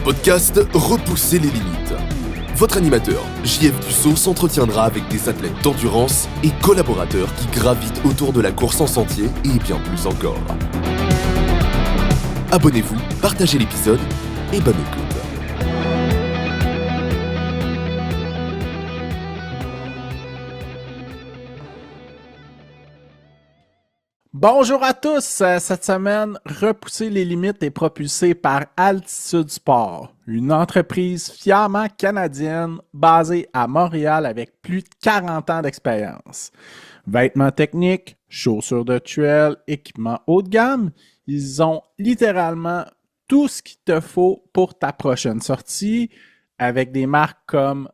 podcast Repousser les limites. Votre animateur, JF Dussault, s'entretiendra avec des athlètes d'endurance et collaborateurs qui gravitent autour de la course en sentier et bien plus encore. Abonnez-vous, partagez l'épisode et bonne écoute. Bonjour à tous! Cette semaine, Repousser les limites est propulsé par Altitude Sport, une entreprise fièrement canadienne basée à Montréal avec plus de 40 ans d'expérience. Vêtements techniques, chaussures de trail, équipements haut de gamme, ils ont littéralement tout ce qu'il te faut pour ta prochaine sortie avec des marques comme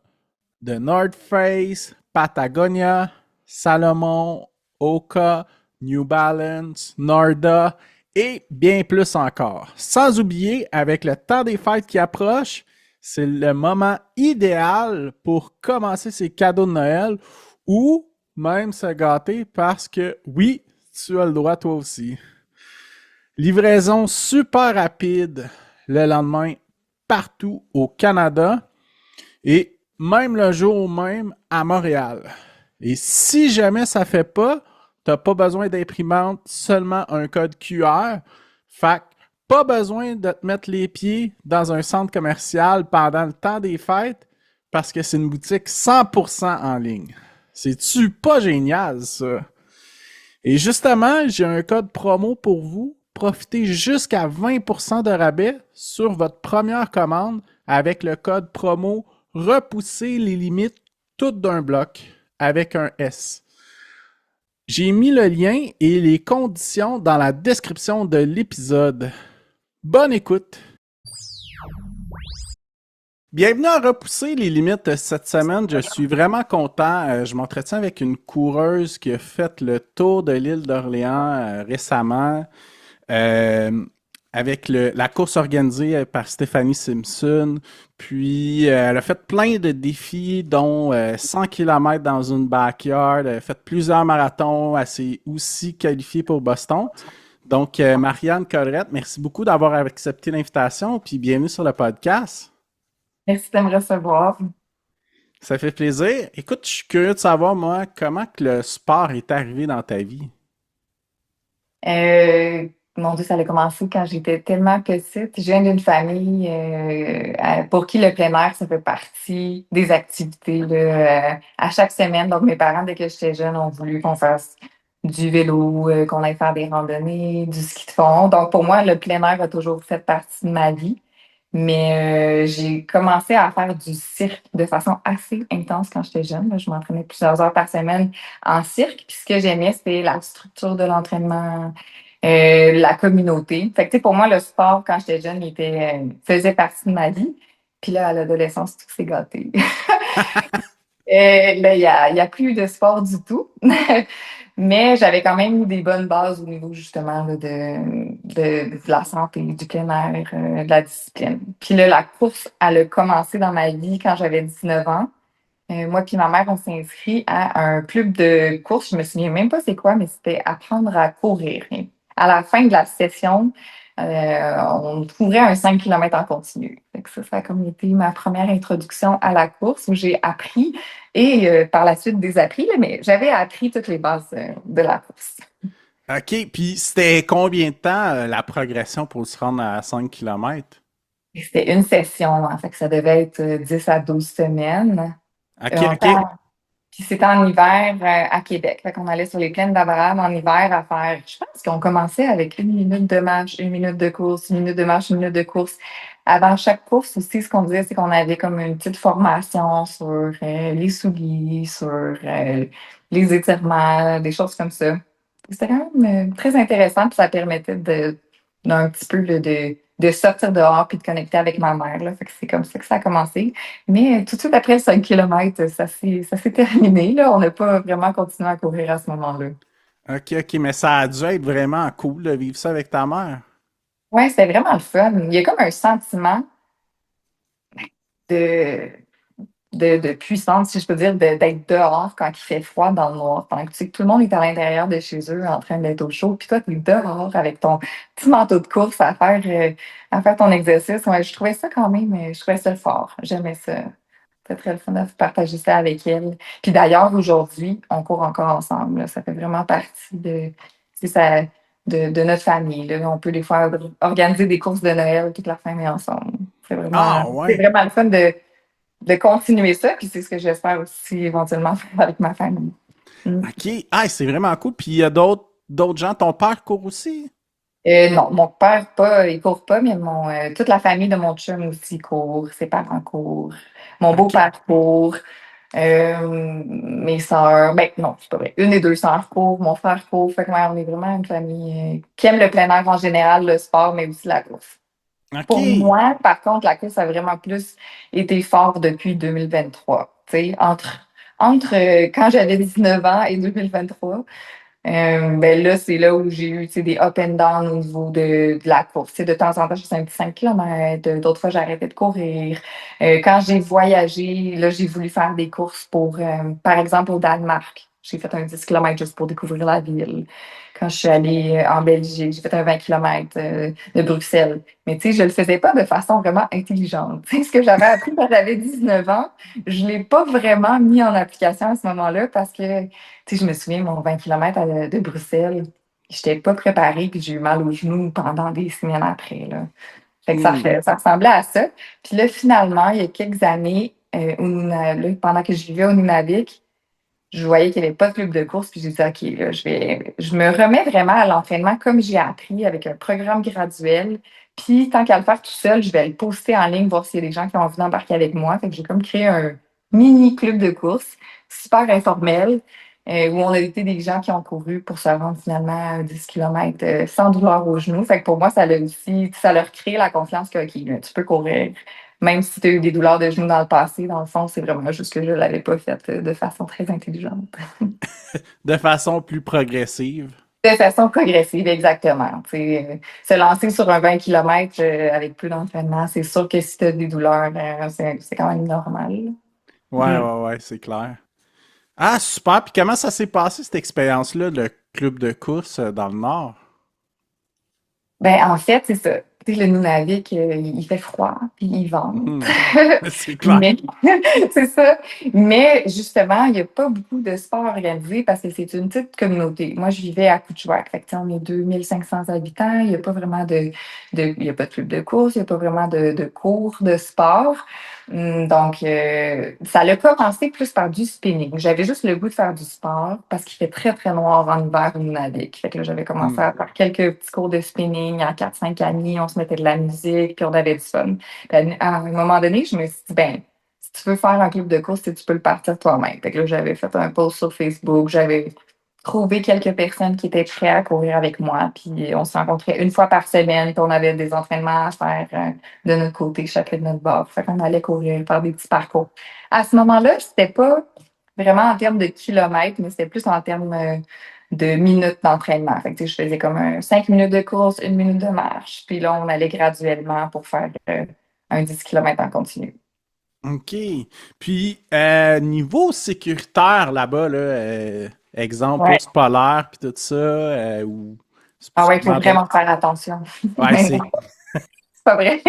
The North Face, Patagonia, Salomon, Oka, New Balance, Norda et bien plus encore. Sans oublier, avec le temps des fêtes qui approche, c'est le moment idéal pour commencer ses cadeaux de Noël ou même se gâter parce que oui, tu as le droit toi aussi. Livraison super rapide le lendemain partout au Canada et même le jour même à Montréal. Et si jamais ça ne fait pas, tu n'as pas besoin d'imprimante, seulement un code QR. Fait que pas besoin de te mettre les pieds dans un centre commercial pendant le temps des fêtes parce que c'est une boutique 100% en ligne. C'est-tu pas génial, ça? Et justement, j'ai un code promo pour vous. Profitez jusqu'à 20% de rabais sur votre première commande avec le code promo Repousser les limites toutes d'un bloc avec un S. J'ai mis le lien et les conditions dans la description de l'épisode. Bonne écoute! Bienvenue à Repousser les limites cette semaine. Je suis vraiment content. Je m'entretiens avec une coureuse qui a fait le tour de l'île d'Orléans récemment avec la course organisée par Stéphanie Simpson. Puis, elle a fait plein de défis, dont 100 km dans une backyard. Elle a fait plusieurs marathons. Elle s'est aussi qualifiée pour Boston. Donc, Marianne Collerette, merci beaucoup d'avoir accepté l'invitation. Puis, bienvenue sur le podcast. Merci de me recevoir. Ça fait plaisir. Écoute, je suis curieux de savoir, moi, comment que le sport est arrivé dans ta vie? Mon Dieu, ça a commencé quand j'étais tellement petite. Je viens d'une famille pour qui le plein air, ça fait partie des activités là, à chaque semaine. Donc, mes parents, dès que j'étais jeune, ont voulu qu'on fasse du vélo, qu'on aille faire des randonnées, du ski de fond. Donc, pour moi, le plein air a toujours fait partie de ma vie. Mais j'ai commencé à faire du cirque de façon assez intense quand j'étais jeune. Là. Je m'entraînais plusieurs heures par semaine en cirque. Puis ce que j'aimais, c'était la structure de l'entraînement, la communauté. Fait que, tu sais, pour moi, le sport, quand j'étais jeune, faisait partie de ma vie. Puis là, à l'adolescence, tout s'est gâté. Là, il y a plus de sport du tout. Mais j'avais quand même eu des bonnes bases au niveau justement là, de la santé, du plein air, de la discipline. Puis là, la course, elle a commencé dans ma vie quand j'avais 19 ans. Moi puis ma mère, on s'est inscrit à un club de course. Je me souviens même pas c'est quoi, mais c'était apprendre à courir. Et à la fin de la session, on courait un 5 km en continu. Fait que ça a comme été ma première introduction à la course où j'ai appris et par la suite désappris, là, mais j'avais appris toutes les bases de la course. OK, puis c'était combien de temps la progression pour se rendre à 5 km? Et c'était une session, en fait, que ça devait être 10 à 12 semaines. OK, En OK. temps, puis c'était en hiver à Québec. Fait qu'on allait sur les plaines d'Abraham en hiver à faire, je pense qu'on commençait avec 1 minute de marche, 1 minute de course, 1 minute de marche, 1 minute de course. Avant chaque course aussi, ce qu'on disait, c'est qu'on avait comme une petite formation sur les souliers, sur les étirements, des choses comme ça. C'était quand même très intéressant, puis ça permettait d'un petit peu là, de sortir dehors puis de connecter avec ma mère. Là. Fait que c'est comme ça que ça a commencé. Mais tout de suite après 5 km, ça s'est terminé. Là. On n'a pas vraiment continué à courir à ce moment-là. OK, OK, mais ça a dû être vraiment cool de vivre ça avec ta mère. Ouais, c'était vraiment le fun. Il y a comme un sentiment de de puissance, si je peux dire, d'être dehors quand il fait froid dans le noir. Pendant que tu sais que tout le monde est à l'intérieur de chez eux en train d'être au chaud, puis toi, tu es dehors avec ton petit manteau de course à faire ton exercice. Ouais, je trouvais ça quand même, je trouvais ça fort. J'aimais ça. C'était très le fun de partager ça avec elle. Puis d'ailleurs, aujourd'hui, on court encore ensemble, là. Ça fait vraiment partie c'est ça, de notre famille, là. On peut des fois organiser des courses de Noël, toute la famille ensemble. Ah, C'est ouais. vraiment le fun de continuer ça. Puis c'est ce que j'espère aussi éventuellement faire avec ma famille. Mm. OK. Ah, c'est vraiment cool. Puis il y a d'autres gens. Ton père court aussi? Non, mon père, pas, il court pas, mais toute la famille de mon chum aussi court. Ses parents courent. Mon OK. beau-père court. Mes sœurs, ben non, c'est pas vrai. Une et deux sœurs courent, mon frère court. Fait que ouais, on est vraiment une famille qui aime le plein air en général, le sport, mais aussi la course. Pour OK. moi, par contre, la course a vraiment plus été fort depuis 2023. Tu sais, entre quand j'avais 19 ans et 2023, ben là, c'est là où j'ai eu tu sais, des up and down au niveau de la course. Tu sais, de temps en temps, je faisais un petit 5 km, d'autres fois, j'arrêtais de courir. Quand j'ai voyagé, là, j'ai voulu faire des courses par exemple, au Danemark. J'ai fait un 10 km juste pour découvrir la ville. Quand je suis allée en Belgique, j'ai fait un 20 km de Bruxelles. Mais tu sais, je le faisais pas de façon vraiment intelligente. Tu sais, ce que j'avais appris quand j'avais 19 ans, je l'ai pas vraiment mis en application à ce moment-là parce que tu sais, je me souviens, mon 20 km de Bruxelles, j'étais pas préparée, puis j'ai eu mal aux genoux pendant des semaines après, là. Fait que Hmm. ça ressemblait à ça. Puis là, finalement, il y a quelques années, là, pendant que je vivais au Nunavik, je voyais qu'il n'y avait pas de club de course, puis j'ai dit, OK, là, je me remets vraiment à l'entraînement comme j'ai appris, avec un programme graduel. Puis, tant qu'à le faire tout seul, je vais le poster en ligne, voir s'il y a des gens qui ont envie d'embarquer avec moi. Fait que j'ai comme créé un mini club de course, super informel, où on a été des gens qui ont couru pour se rendre finalement à 10 km sans douleur aux genoux. Fait que pour moi, ça leur crée la confiance que, OK, là, tu peux courir. Même si tu as eu des douleurs de genoux dans le passé, dans le fond, c'est vraiment juste que je ne l'avais pas fait de façon très intelligente. De façon plus progressive. De façon progressive, exactement. Tu sais, se lancer sur un 20 km avec plus d'entraînement, c'est sûr que si tu as des douleurs, c'est quand même normal. Ouais, Mm. ouais, ouais, c'est clair. Ah, super. Puis comment ça s'est passé, cette expérience-là, le club de course dans le Nord? Ben, en fait, c'est ça. Tu sais, le Nunavik, il fait froid, puis il vente. Mhm. C'est clair. Mais, c'est ça. Mais justement, il n'y a pas beaucoup de sports organisés parce que c'est une petite communauté. Moi, je vivais à Couchouac. Fait que, tu sais, on est 2500 habitants. Il n'y a pas vraiment il y a pas de club de course. Il n'y a pas vraiment de cours de sport. Donc, ça a commencé plus par du spinning. J'avais juste le goût de faire du sport parce qu'il fait très, très noir en hiver au Nunavik. Fait que là, j'avais commencé Hmm. à faire quelques petits cours de spinning en 4-5 amis. On se mettait de la musique, puis on avait du fun. Puis à un moment donné, je me suis dit, ben, si tu veux faire un club de course, tu peux le partir toi-même. Fait que là, j'avais fait un post sur Facebook, j'avais trouvé quelques personnes qui étaient prêtes à courir avec moi, puis on se rencontrait une fois par semaine, puis on avait des entraînements à faire de notre côté, chacun de notre bord. Fait qu'on allait courir, faire des petits parcours. À ce moment-là, c'était pas vraiment en termes de kilomètres, mais c'était plus en termes de minutes d'entraînement. Fait que, tu sais, je faisais comme 5 minutes de course, 1 minute de marche, puis là, on allait graduellement pour faire un 10 km en continu. OK. Puis, niveau sécuritaire là-bas, là, exemple, Ouais. ours polaire, puis tout ça, ou Ah c'est ouais, il faut comment d'autres? vraiment faire attention. Ouais, Mais non, c'est. c'est pas vrai.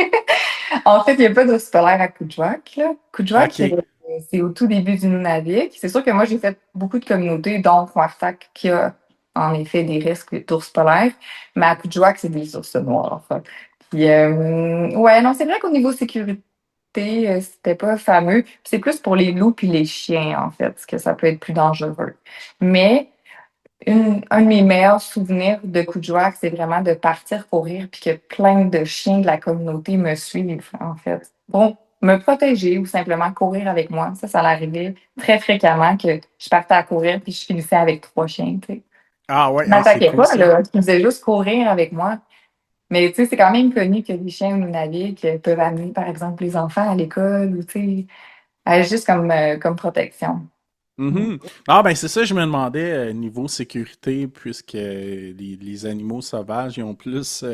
En fait, il n'y a pas d'ours polaire à Kuujjuaq, là. Kuujjuaq, OK. c'est au tout début du Nunavik. C'est sûr que moi, j'ai fait beaucoup de communautés, dont Wartak, qui a en effet des risques d'ours polaires. Mais à Kuujjuaq, c'est des ours noirs, enfin. Puis, ouais, non, c'est vrai qu'au niveau sécurité, c'était pas fameux. C'est plus pour les loups puis les chiens, en fait, que ça peut être plus dangereux. Mais un de mes meilleurs souvenirs de Kuujjuaq, c'est vraiment de partir courir puis que plein de chiens de la communauté me suivent, en fait. Bon, me protéger ou simplement courir avec moi. Ça l'arrivait très fréquemment que je partais à courir puis je finissais avec 3 chiens, tu sais. Ah ouais, Ils ah, c'est m'attaquaient cool pas, ça. là. Ils faisaient juste courir avec moi. Mais tu sais, c'est quand même connu que les chiens au Nunavik peuvent amener, par exemple, les enfants à l'école ou, tu sais, juste comme protection. Mhm. Ah ben c'est ça, je me demandais, niveau sécurité, puisque les animaux sauvages, ils ont plus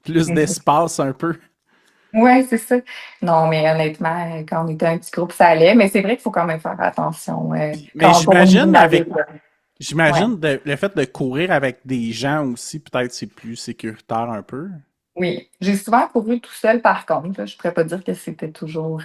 Mhm. d'espace un peu. Ouais, c'est ça. Non, mais honnêtement, quand on était un petit groupe, ça allait. Mais c'est vrai qu'il faut quand même faire attention Mais quand on court au niveau j'imagine de la ville. Ouais. le fait de courir avec des gens aussi, peut-être c'est plus sécuritaire un peu. Oui. J'ai souvent couru tout seul, par contre. Là. Je pourrais pas dire que c'était toujours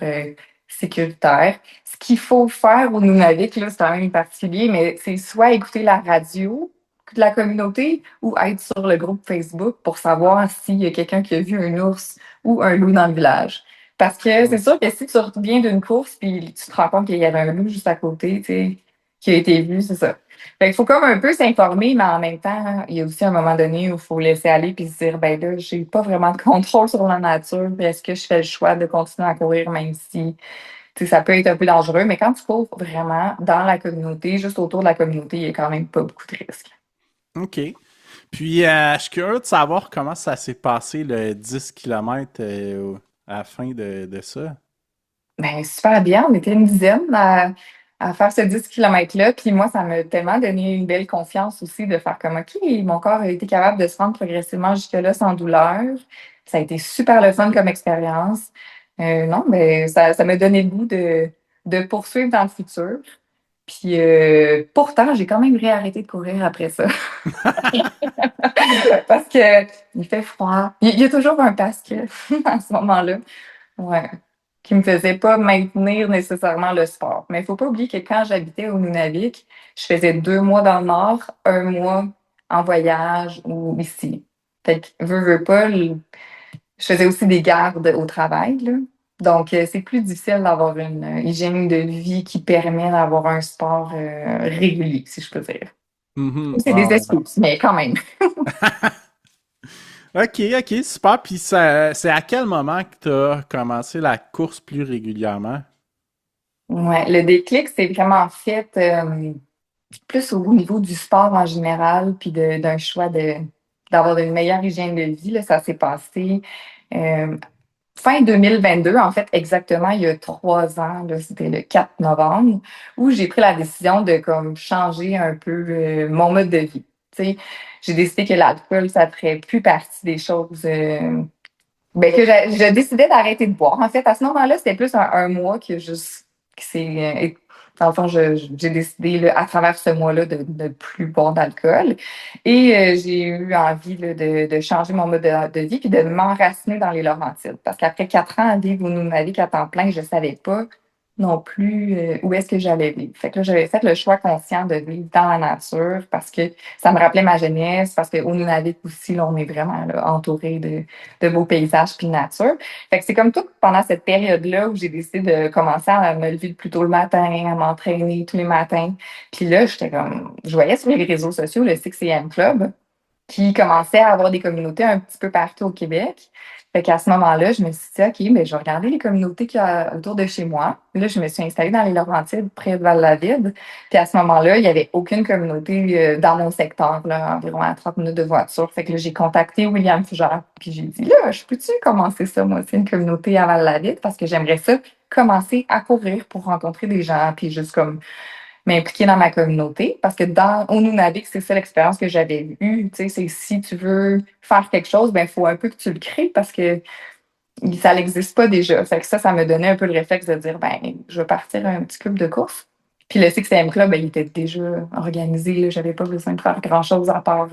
sécuritaire. Ce qu'il faut faire au Nunavik, là, c'est quand même particulier, mais c'est soit écouter la radio de la communauté ou être sur le groupe Facebook pour savoir s'il y a quelqu'un qui a vu un ours ou un loup dans le village. Parce que c'est sûr que si tu reviens d'une course puis tu te rends compte qu'il y avait un loup juste à côté, tu sais, qui a été vu, c'est ça. Fait qu'il faut comme un peu s'informer, mais en même temps, il y a aussi un moment donné où il faut laisser aller puis se dire, ben là, j'ai pas vraiment de contrôle sur la nature. Puis est-ce que je fais le choix de continuer à courir même si, tu sais, ça peut être un peu dangereux. Mais quand tu cours vraiment dans la communauté, juste autour de la communauté, il y a quand même pas beaucoup de risques. OK. Puis, je suis curieux de savoir comment ça s'est passé le 10 km à la fin de ça. Ben, super bien. On était une dizaine à faire ce 10 kilomètres-là. Puis moi, ça m'a tellement donné une belle confiance aussi de faire comme, OK, mon corps a été capable de se rendre progressivement jusque-là sans douleur. Ça a été super le fun comme expérience. Non, mais ça m'a donné le goût de poursuivre dans le futur. Puis pourtant, j'ai quand même réarrêté de courir après ça. Parce que il fait froid. Il y a toujours un masque à ce moment-là. Ouais. Qui me faisait pas maintenir nécessairement le sport. Mais il faut pas oublier que quand j'habitais au Nunavik, je faisais 2 mois dans le nord, 1 mois en voyage ou ici. Fait que, veux pas, je faisais aussi des gardes au travail, là. Donc, c'est plus difficile d'avoir une hygiène de vie qui permet d'avoir un sport régulier, si je peux dire. Mhm. C'est Ah des ouais. excuses, mais quand même. OK, OK, super. Puis, c'est à quel moment que tu as commencé la course plus régulièrement? Ouais, le déclic, c'est vraiment fait plus au niveau du sport en général, puis d'un choix d'avoir une meilleure hygiène de vie. Là, ça s'est passé euh, fin 2022, en fait, exactement il y a 3 ans, là, c'était le 4 novembre, où j'ai pris la décision de comme changer un peu mon mode de vie. Tu sais, j'ai décidé que l'alcool, ça ne ferait plus partie des choses. Ben, que je décidais d'arrêter de boire. En fait, à ce moment-là, c'était plus un mois que juste qui s'est. Dans le fond, j'ai décidé là, à travers ce mois-là de ne plus boire d'alcool. Et j'ai eu envie là, de changer mon mode de vie puis de m'enraciner dans les Laurentides. Parce qu'après 4 ans à vivre au Nunavik à temps plein, je ne savais pas non plus où est-ce que j'allais vivre. Fait que là, j'avais fait le choix conscient de vivre dans la nature parce que ça me rappelait ma jeunesse, parce qu'au Nunavik aussi, là, on est vraiment là, entouré de beaux paysages puis de nature. Fait que c'est comme tout pendant cette période-là où j'ai décidé de commencer à me lever plus tôt le matin, à m'entraîner tous les matins. Puis là, j'étais comme, je voyais sur les réseaux sociaux le 6 Club qui commençait à avoir des communautés un petit peu partout au Québec. Fait qu'à ce moment-là, je me suis dit, OK, mais je vais regarder les communautés qu'il y a autour de chez moi. Là, je me suis installée dans les Laurentides, près de Val-la-Vide. Puis à ce moment-là, il n'y avait aucune communauté dans mon secteur, là, environ à 30 minutes de voiture. Fait que là, j'ai contacté William Fugère. Puis j'ai dit, là, je peux-tu commencer ça, moi aussi, une communauté à Val-la-Vide? Parce que j'aimerais ça commencer à courir pour rencontrer des gens, puis juste comme m'impliquer dans ma communauté parce que au Nunavik, c'est ça l'expérience que j'avais eue. Tu sais, c'est si tu veux faire quelque chose, ben il faut un peu que tu le crées parce que ça n'existe pas déjà. Fait que ça me donnait un peu le réflexe de dire, ben, je vais partir un petit club de course. Puis le 6 Club, ben, il était déjà organisé. Là. J'avais pas besoin de faire grand-chose à part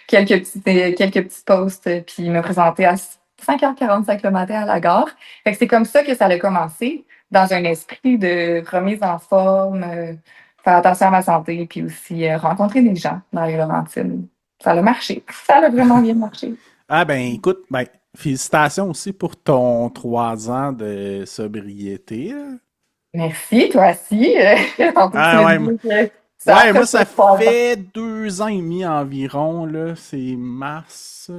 quelques petits posts, puis me présenter à 5h45 le matin à la gare. Fait que c'est comme ça que ça a commencé, dans un esprit de remise en forme, faire attention à ma santé, puis aussi rencontrer des gens dans les Laurentides. Ça a marché. Ça a vraiment bien marché. Ah ben écoute, ben félicitations aussi pour ton 3 ans de sobriété, là. Merci, toi aussi. Tantôt, tu Ah me ouais, dis que ça a ouais, moi presque ça 3 ans. fait 2 ans et demi environ, là. C'est mars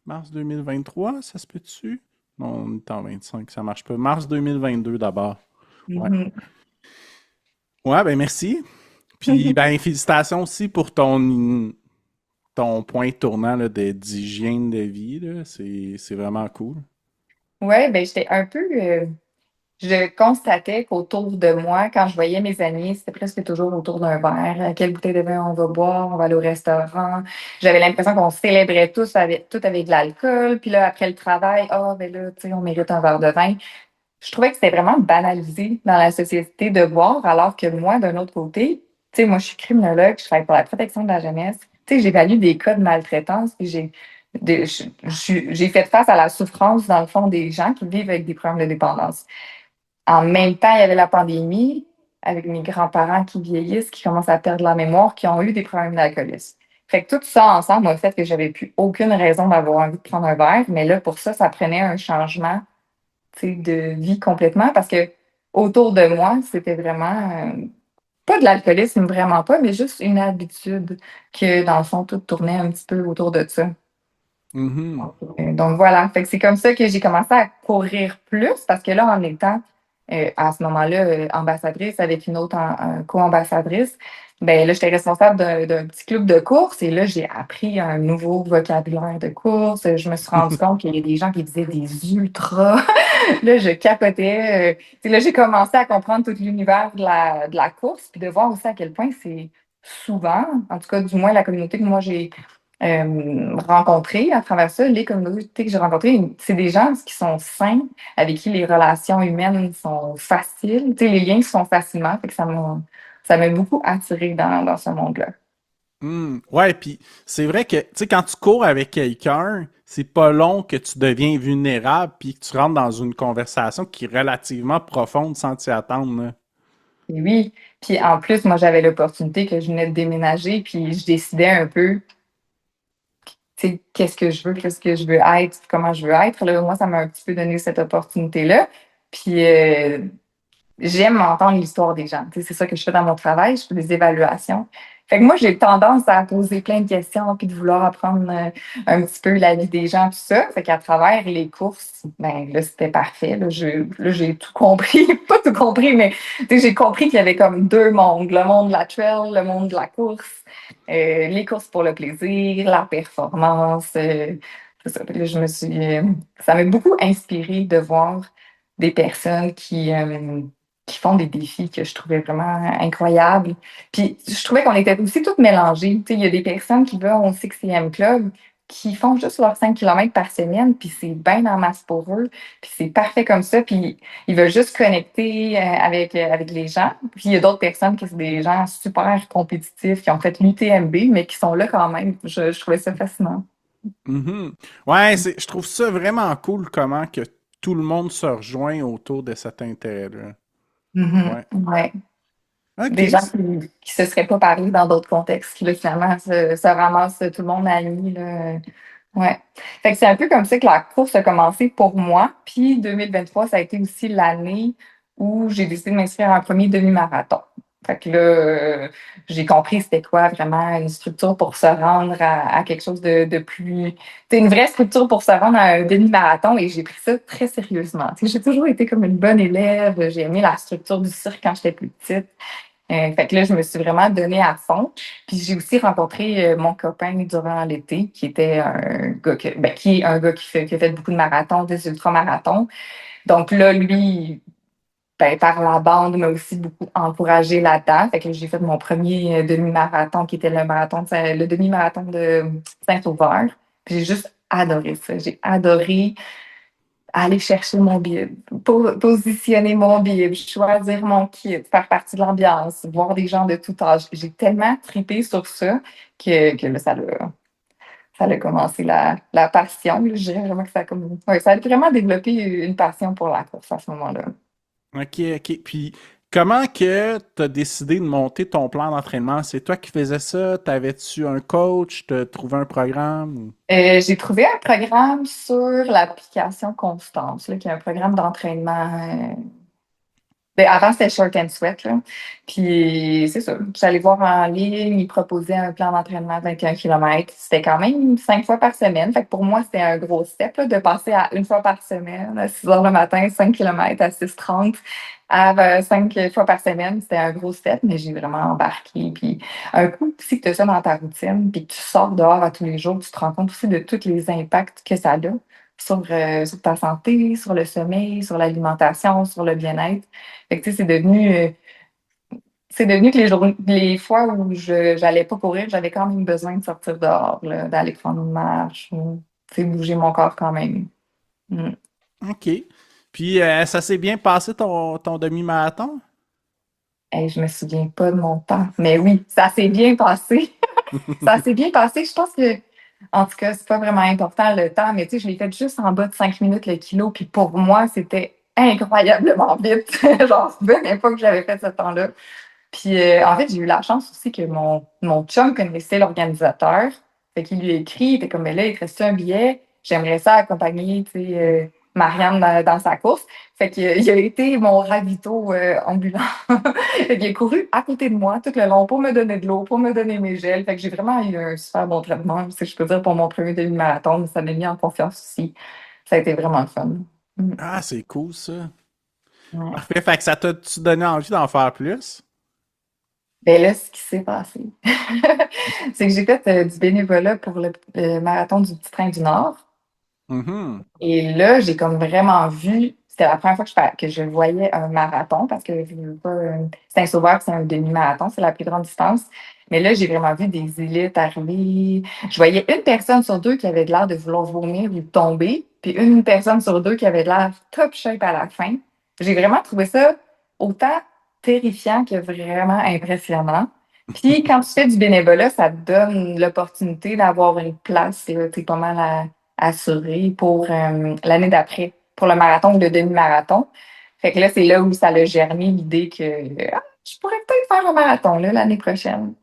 2023, ça se peut-tu? Non, on est en 25, ça marche pas. Mars 2022 d'abord. Ouais. Mhm. Ouais, ben merci. Puis ben félicitations aussi pour ton point tournant là, d'hygiène de vie, là. C'est vraiment cool. Ouais, ben j'étais un peu je constatais qu'autour de moi, quand je voyais mes amis, c'était presque toujours autour d'un verre. Quelle bouteille de vin on va boire? On va aller au restaurant. J'avais l'impression qu'on célébrait tous avec, tout avec de l'alcool. Puis là, après le travail, ben là, tu sais, on mérite un verre de vin. Je trouvais que c'était vraiment banalisé dans la société de boire, alors que moi, d'un autre côté, tu sais, moi, je suis criminologue, je travaille pour la protection de la jeunesse. Tu sais, j'évalue des cas de maltraitance, puis j'ai fait face à la souffrance, dans le fond, des gens qui vivent avec des problèmes de dépendance. En même temps, il y avait la pandémie, avec mes grands-parents qui vieillissent, qui commencent à perdre la mémoire, qui ont eu des problèmes d'alcoolisme. Fait que tout ça ensemble m'a fait que j'avais plus aucune raison d'avoir envie de prendre un verre, mais là, pour ça, ça prenait un changement, tu sais, de vie complètement, parce que autour de moi, c'était vraiment pas de l'alcoolisme, vraiment pas, mais juste une habitude que, dans le fond, tout tournait un petit peu autour de ça. Mhm. Donc voilà, fait que c'est comme ça que j'ai commencé à courir plus parce que là, en étant à ce moment-là ambassadrice avec une autre co-ambassadrice, ben là, j'étais responsable d'un petit club de course et là, j'ai appris un nouveau vocabulaire de course. Je me suis rendu compte qu'il y a des gens qui disaient des ultras. Là, je capotais. Tu sais, là, j'ai commencé à comprendre tout l'univers de la course puis de voir aussi à quel point c'est souvent, en tout cas, du moins la communauté que moi j'ai rencontrées à travers ça, les communautés que j'ai rencontrées, c'est des gens qui sont sains, avec qui les relations humaines sont faciles, tu sais, les liens se font facilement, fait que ça m'a beaucoup attirée dans ce monde-là. Ouais, puis c'est vrai que, tu sais, quand tu cours avec quelqu'un, c'est pas long que tu deviens vulnérable puis que tu rentres dans une conversation qui est relativement profonde sans t'y attendre, là. Et oui, puis en plus, moi, j'avais l'opportunité que je venais de déménager, puis je décidais un peu, tu sais, qu'est-ce que je veux être, comment je veux être. Là, moi, ça m'a un petit peu donné cette opportunité-là. Puis j'aime entendre l'histoire des gens. Tu sais, c'est ça que je fais dans mon travail, je fais des évaluations. Fait que moi, j'ai tendance à poser plein de questions puis de vouloir apprendre un petit peu la vie des gens, tout ça. Fait qu'à travers les courses, ben là, c'était parfait. Là, j'ai tout compris. Pas tout compris, mais tu sais, j'ai compris qu'il y avait comme deux mondes. Le monde de la trail, le monde de la course. Les courses pour le plaisir, la performance. C'est ça. Fait que là, ça m'a beaucoup inspiré de voir des personnes qui font des défis que je trouvais vraiment incroyables. Puis je trouvais qu'on était aussi toutes mélangées. Tu sais, il y a des personnes qui vont au 6e club qui font juste leurs 5 kilomètres par semaine, puis c'est bien en masse pour eux, puis c'est parfait comme ça, puis ils veulent juste connecter avec les gens. Puis il y a d'autres personnes qui sont des gens super compétitifs, qui ont fait l'UTMB, mais qui sont là quand même. Je trouvais ça fascinant. Mhm. Ouais, je trouve ça vraiment cool comment que tout le monde se rejoint autour de cet intérêt-là. Mhm. Ouais. Ouais. OK. Des gens qui se seraient pas parlé dans d'autres contextes, qui là, finalement se ramassent tout le monde amis. Là. Ouais. Fait que c'est un peu comme ça que la course a commencé pour moi. Puis 2023, ça a été aussi l'année où j'ai décidé de m'inscrire à un premier demi-marathon. Fait que là, j'ai compris c'était quoi vraiment une structure pour se rendre à quelque chose de plus. C'est une vraie structure pour se rendre à un demi-marathon et j'ai pris ça très sérieusement. Tu sais, j'ai toujours été comme une bonne élève. J'ai aimé la structure du cirque quand j'étais plus petite. Fait que là, je me suis vraiment donnée à fond. Puis j'ai aussi rencontré mon copain durant l'été, qui était un gars qui est un gars qui a fait beaucoup de marathons, des ultramarathons. Donc là, lui, ben, par la bande, m'a aussi beaucoup encouragé là-dedans. Fait que j'ai fait mon premier demi-marathon, qui était le demi-marathon de Saint-Sauveur. Puis j'ai juste adoré ça. J'ai adoré aller chercher mon billet, positionner mon billet, choisir mon kit, faire partie de l'ambiance, voir des gens de tout âge. J'ai tellement trippé sur ça que là, ça a commencé la passion. Là. Je dirais vraiment que ouais, ça a vraiment développé une passion pour la course à ce moment-là. OK, OK. Puis, comment que tu as décidé de monter ton plan d'entraînement? C'est toi qui faisais ça? T'avais-tu un coach? T'as trouvé un programme? J'ai trouvé un programme sur l'application Constance, là, qui est un programme d'entraînement. Ben, avant, c'était Short and Sweat, là. Puis, c'est ça. J'allais voir en ligne, ils proposaient un plan d'entraînement de 21 km. C'était quand même 5 fois par semaine. Fait que pour moi, c'était un gros step, là, de passer à une fois par semaine, à 6 heures le matin, 5 km à 6h30, à 5 fois par semaine. C'était un gros step, mais j'ai vraiment embarqué. Puis, un coup, si tu as ça dans ta routine, puis que tu sors dehors à tous les jours, tu te rends compte aussi de tous les impacts que ça a. sur ta santé, sur le sommeil, sur l'alimentation, sur le bien-être. Fait que, tu sais, c'est devenu que les fois où j'allais pas courir, j'avais quand même besoin de sortir dehors, là, d'aller prendre une marche, ou, tu sais, bouger mon corps quand même. Mm. OK. Puis, ça s'est bien passé ton demi-marathon? Hey, je me souviens pas de mon temps, mais oui, ça s'est bien passé. Ça s'est bien passé. Je pense que, en tout cas, c'est pas vraiment important le temps, mais tu sais, je l'ai fait juste en bas de 5 minutes le kilo, puis pour moi, c'était incroyablement vite. Genre, je ne savais pas que j'avais fait ce temps-là. Puis en fait, j'ai eu la chance aussi que mon chum connaissait l'organisateur. Fait qu'il lui a écrit, il était comme, mais là, il te reste un billet, j'aimerais ça accompagner, tu sais, Marianne dans sa course. Fait qu'il a été mon ravito ambulant. Fait qu'il a couru à côté de moi tout le long pour me donner de l'eau, pour me donner mes gels. Fait que j'ai vraiment eu un super bon traitement, si je peux dire, pour mon premier demi-marathon. Mais ça m'a mis en confiance aussi. Ça a été vraiment le fun. Mm. Ah, c'est cool, ça. Ouais. Parfait. Fait que ça t'a-tu donné envie d'en faire plus? Ben là, ce qui s'est passé, c'est que j'ai fait du bénévolat pour le marathon du Petit Train du Nord. Mhm. Et là, j'ai comme vraiment vu, c'était la première fois que je voyais un marathon parce que je veux pas, c'est un sauveur, c'est un demi-marathon, c'est la plus grande distance. Mais là, j'ai vraiment vu des élites arriver. Je voyais une personne sur deux qui avait de l'air de vouloir vomir ou tomber, puis une personne sur deux qui avait de l'air top shape à la fin. J'ai vraiment trouvé ça autant terrifiant que vraiment impressionnant. Puis quand tu fais du bénévolat, ça te donne l'opportunité d'avoir une place, là, t'es pas mal assurée pour l'année d'après, pour le marathon ou le demi-marathon. Fait que là, c'est là où ça a germé l'idée que je pourrais peut-être faire un marathon là, l'année prochaine.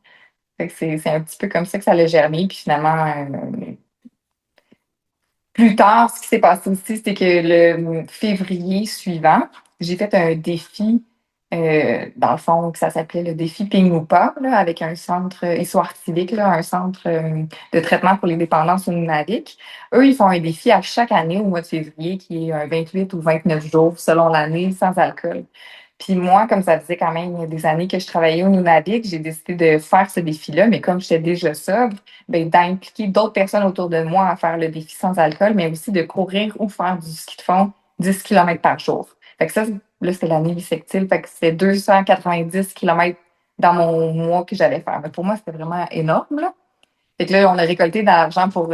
Fait que c'est un petit peu comme ça que ça a germé. Puis finalement, plus tard, ce qui s'est passé aussi, c'est que le février suivant, j'ai fait un défi, dans le fond, que ça s'appelait le défi Ping ou pas, là, avec un centre Histoire civique, là, un centre de traitement pour les dépendances au Nunavik. Eux, ils font un défi à chaque année au mois de février, qui est un 28 ou 29 jours selon l'année, sans alcool. Puis moi, comme ça faisait quand même des années que je travaillais au Nunavik, j'ai décidé de faire ce défi-là, mais comme j'étais déjà sobre, ben, d'impliquer d'autres personnes autour de moi à faire le défi sans alcool, mais aussi de courir ou faire du ski de fond 10 km par jour. Fait que ça, là, c'était l'année bissextile, fait que c'était 290 km dans mon mois que j'allais faire. Mais pour moi, c'était vraiment énorme, là. Fait que là, on a récolté de l'argent pour,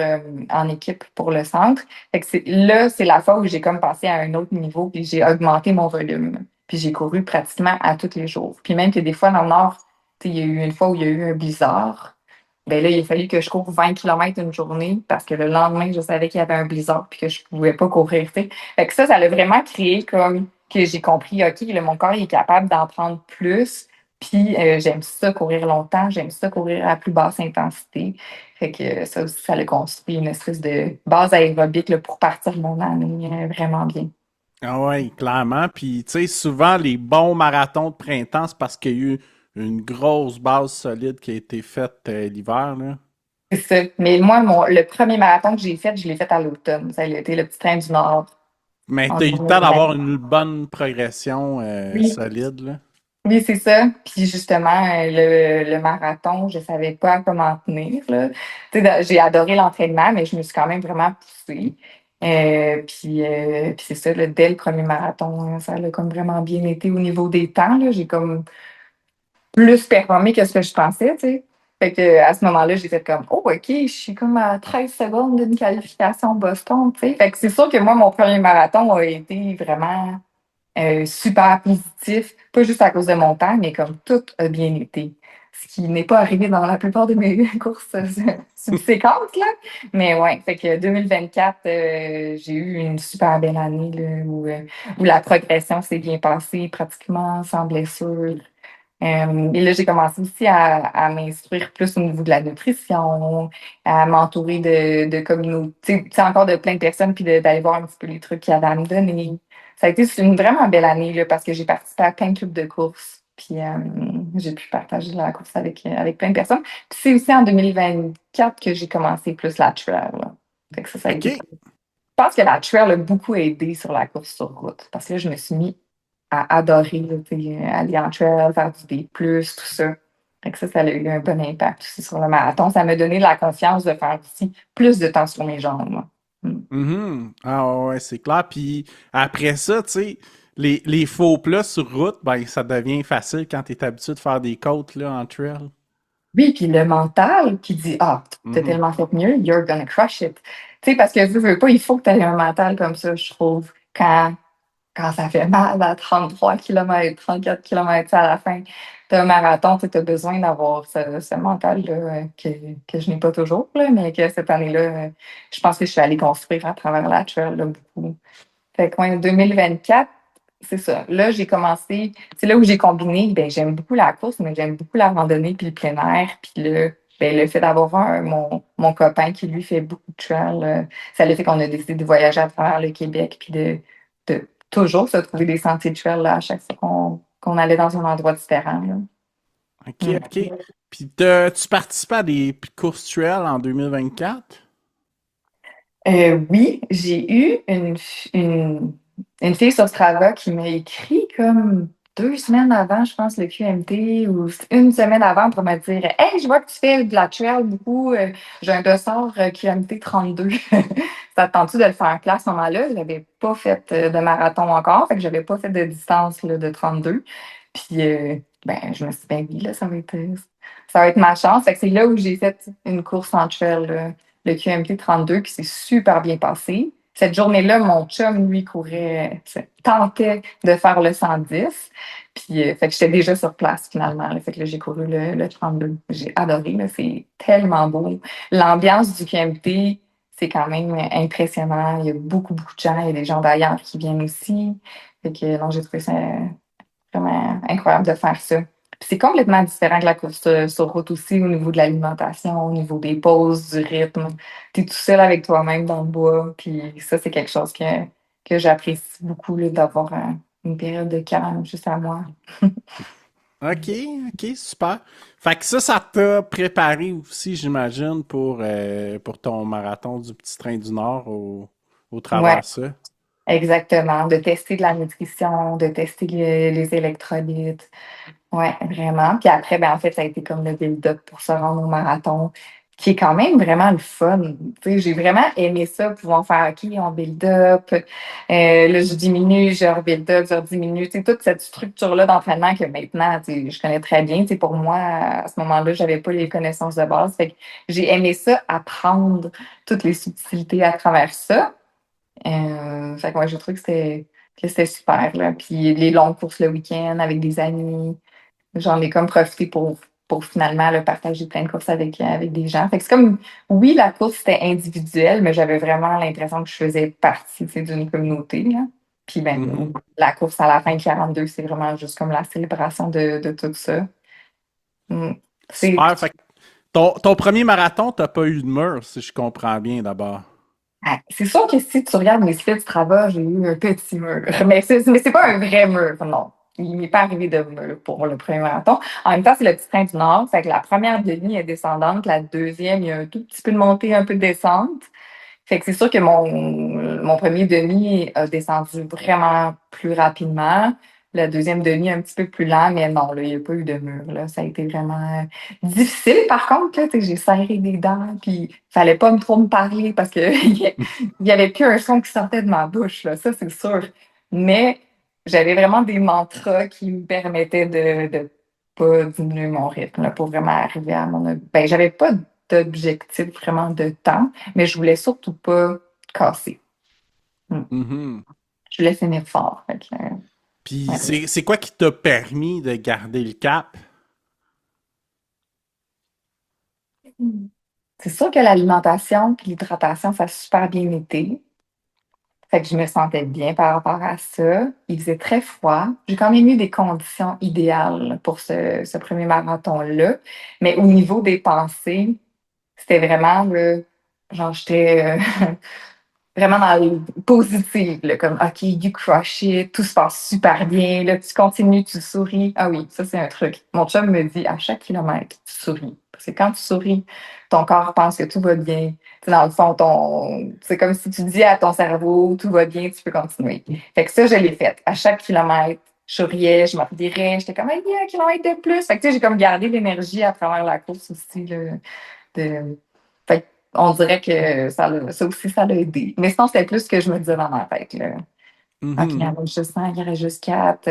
en équipe pour le centre. Fait que c'est la fois où j'ai comme passé à un autre niveau, puis j'ai augmenté mon volume. Puis j'ai couru pratiquement à tous les jours. Puis même que des fois, dans le Nord, tu sais, il y a eu une fois où il y a eu un blizzard. Ben là, il a fallu que je cours 20 km une journée parce que le lendemain, je savais qu'il y avait un blizzard puis que je pouvais pas courir, tu sais. Fait que ça l'a vraiment créé comme que j'ai compris, OK, là, mon corps il est capable d'en prendre plus. Puis j'aime ça courir longtemps, j'aime ça courir à plus basse intensité. Fait que ça aussi, ça a construit une espèce de base aérobique là, pour partir mon année vraiment bien. Ah ouais, clairement. Puis, tu sais, souvent, les bons marathons de printemps, c'est parce qu'il y a eu une grosse base solide qui a été faite l'hiver, là. C'est ça. Mais moi, le premier marathon que j'ai fait, je l'ai fait à l'automne. Ça a été le Petit Train du Nord Mais en t'as eu le temps 2020. d'avoir une bonne progression Oui, solide, là. oui, c'est ça. Puis justement, le marathon, je savais pas comment tenir, là. Tu sais, j'ai adoré l'entraînement, mais je me suis quand même vraiment poussée. Puis c'est ça, là, dès le premier marathon, ça a comme vraiment bien été au niveau des temps, là. J'ai comme plus performé que ce que je pensais, tu sais. Fait que à ce moment-là, j'ai fait comme oh, OK, je suis comme à 13 secondes d'une qualification Boston, tu sais. Fait que c'est sûr que moi, mon premier marathon a été vraiment super positif, pas juste à cause de mon temps, mais comme tout a bien été. Ce qui n'est pas arrivé dans la plupart de mes courses subséquentes, là. Mais ouais, fait que 2024, j'ai eu une super belle année là, où la progression s'est bien passée, pratiquement sans blessure. Et là, j'ai commencé aussi à m'instruire plus au niveau de la nutrition, à m'entourer de communautés, tu sais, encore de plein de personnes, puis d'aller voir un petit peu les trucs qu'il y avait à me donner. Ça a été une vraiment belle année là, parce que j'ai participé à plein de clubs de course, puis j'ai pu partager la course avec plein de personnes. Puis c'est aussi en 2024 que j'ai commencé plus la trail, là. Fait que ça a été. OK. Je pense que la trail a beaucoup aidé sur la course sur route, parce que là, je me suis mis à adorer là, tu sais, aller en trail, faire du D+, tout ça. Fait que ça a eu un bon impact aussi sur le marathon. Ça m'a donné la confiance de faire aussi plus de temps sur mes jambes, moi. Mm. Mhm. Ah ouais, c'est clair. Puis après ça, tu sais, les faux plats sur route, ben ça devient facile quand tu es habitué de faire des côtes là, en trail. Oui, puis le mental qui dit ah, t'as Mhm. tellement fait mieux, you're gonna crush it. Tu sais, parce que veux pas, il faut que tu aies un mental comme ça, je trouve, quand ça fait mal à 33 km, 34 km à la fin d'un marathon, tu as besoin d'avoir ce mental-là que je n'ai pas toujours, là, mais que cette année-là, je pense que je suis allée construire à travers la trail là, beaucoup. Fait que, ouais, 2024, c'est ça. Là, j'ai commencé, c'est là où j'ai combiné, ben, j'aime beaucoup la course, mais j'aime beaucoup la randonnée puis le plein air. Puis là, ben, le fait d'avoir mon copain qui, lui, fait beaucoup de trail, ça le fait qu'on a décidé de voyager à travers le Québec puis de toujours se trouver des sentiers de trail là, à chaque fois qu'on allait dans un endroit différent, là. OK, Mm. OK. Puis tu participes à des courses trail en 2024? Oui, j'ai eu une fille sur Strava qui m'a écrit comme 2 semaines avant, je pense, le QMT, ou une semaine avant pour me dire Hey, je vois que tu fais de la trail beaucoup, j'ai un dossard QMT 32. Ça te tente-tu de le faire là à ce moment-là? Je n'avais pas fait de marathon encore, fait que j'avais pas fait de distance là, de 32. Puis ben, je me suis dit, ben oui, là, ça va être ma chance. Fait que c'est là où j'ai fait une course en trail, là, le QMT 32, qui s'est super bien passé. Cette journée-là, mon chum, lui, tentait de faire le 110. Puis, fait que j'étais déjà sur place finalement, là. Fait que là, j'ai couru le 32. J'ai adoré, là. C'est tellement beau. L'ambiance du QMT, c'est quand même impressionnant. Il y a beaucoup, beaucoup de gens. Il y a des gens d'ailleurs qui viennent aussi. Fait que, non, j'ai trouvé ça vraiment incroyable de faire ça. Puis c'est complètement différent que la course sur route aussi au niveau de l'alimentation, au niveau des pauses, du rythme. Tu es tout seul avec toi-même dans le bois. Puis ça, c'est quelque chose que j'apprécie beaucoup là, d'avoir une période de calme juste à moi. OK, OK, super. Fait que ça t'a préparé aussi, j'imagine, pour ton marathon du Petit Train du Nord au travers Ouais, de ça. exactement. De tester de la nutrition, de tester les électrolytes. Ouais, vraiment. Puis après, ben, en fait, ça a été comme le build-up pour se rendre au marathon, qui est quand même vraiment le fun. Tu sais, j'ai vraiment aimé ça, pouvoir faire, OK, on build-up, là, je diminue, je re-build-up, je rediminue. Tu sais, toute cette structure-là d'entraînement que maintenant, tu sais, je connais très bien. Tu sais, pour moi, à ce moment-là, j'avais pas les connaissances de base. Fait que j'ai aimé ça, apprendre toutes les subtilités à travers ça. Fait que ouais, je trouve que c'était super, là. Puis les longues courses le week-end avec des amis. J'en ai comme profité pour finalement là, partager plein de courses avec des gens. Fait que c'est comme, oui, la course c'était individuel, mais j'avais vraiment l'impression que je faisais partie, tu sais, d'une communauté, là. Puis ben, Mhm. la course à la fin de 42, c'est vraiment juste comme la célébration de tout ça. Mm. C'est Super. Fait que ton premier marathon, t'as pas eu de mur, si je comprends bien d'abord. c'est sûr que si tu regardes mes sites Strava, j'ai eu un petit mur. Mais c'est pas un vrai mur, non. Il m'est pas arrivé de mur pour le premier marathon. En même temps, c'est le petit train du Nord. Fait que la première demi est descendante. La deuxième, il y a un tout petit peu de montée, un peu de descente. Fait que c'est sûr que mon premier demi a descendu vraiment plus rapidement. La deuxième demi, un petit peu plus lent, mais non, là, il n'y a pas eu de mur, là. Ça a été vraiment difficile. Par contre, là, tu sais, j'ai serré des dents, puis il fallait pas trop me parler parce que il y avait plus un son qui sortait de ma bouche, là. Ça, c'est sûr. Mais j'avais vraiment des mantras qui me permettaient de pas diminuer mon rythme, là, pour vraiment arriver à mon... Ben, j'avais pas d'objectif vraiment de temps, mais je voulais surtout pas casser. Hmm. Mhm. Je voulais finir fort. Fait que, Puis ouais. c'est quoi qui t'a permis de garder le cap? C'est sûr que l'alimentation et l'hydratation, ça a super bien été. Fait que je me sentais bien par rapport à ça. Il faisait très froid. J'ai quand même eu des conditions idéales pour ce premier marathon-là. Mais au niveau des pensées, c'était vraiment genre j'étais vraiment dans le positif, là, comme OK, you crush it, tout se passe super bien, là, tu continues, tu souris. Ah oui, ça c'est un truc. Mon chum me dit à chaque kilomètre, tu souris. Parce que quand tu souris, ton corps pense que tout va bien. Tu sais, dans le fond, c'est comme si tu dis à ton cerveau, tout va bien, tu peux continuer. Fait que ça, je l'ai fait. À chaque kilomètre, je souriais, je me redirais, j'étais comme, il y a un kilomètre de plus. Fait que tu sais, j'ai comme gardé l'énergie à travers la course aussi, là, de... on dirait que ça aussi, ça l'a aidé. Mais sinon, c'était plus ce que je me disais dans ma tête, là. OK, il y en Mhm. a juste 5, il y en aurait juste 4.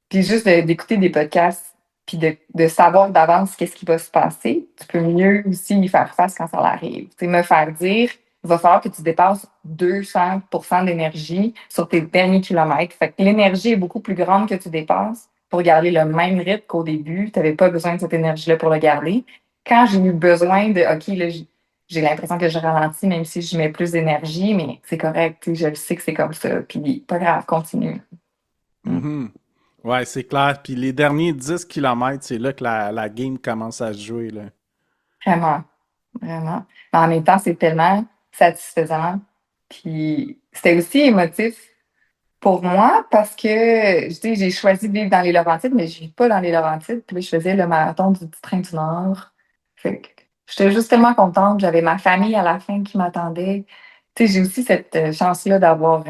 Puis juste d'écouter des podcasts, puis de savoir d'avance qu'est-ce qui va se passer, tu peux mieux aussi y faire face quand ça arrive. Tu sais, me faire dire, il va falloir que tu dépasses 200% d'énergie sur tes derniers kilomètres. Fait que l'énergie est beaucoup plus grande que tu dépasses pour garder le même rythme qu'au début. Tu n'avais pas besoin de cette énergie-là pour le garder. Quand j'ai eu besoin de, OK, là, j'ai l'impression que je ralentis, même si je mets plus d'énergie, mais c'est correct, tu sais, je le sais que c'est comme ça. Puis pas grave, continue. Mm. Mhm. Ouais, c'est clair. Puis les derniers 10 kilomètres, c'est là que la game commence à se jouer, là. Vraiment, vraiment. Mais en même temps, c'est tellement satisfaisant. Puis c'était aussi émotif pour moi parce que je dis, j'ai choisi de vivre dans les Laurentides, mais je vis pas dans les Laurentides. Puis là, je faisais le marathon du Petit Train du Nord. Fait que j'étais juste tellement contente. J'avais ma famille à la fin qui m'attendait. Tu sais, j'ai aussi cette chance-là d'avoir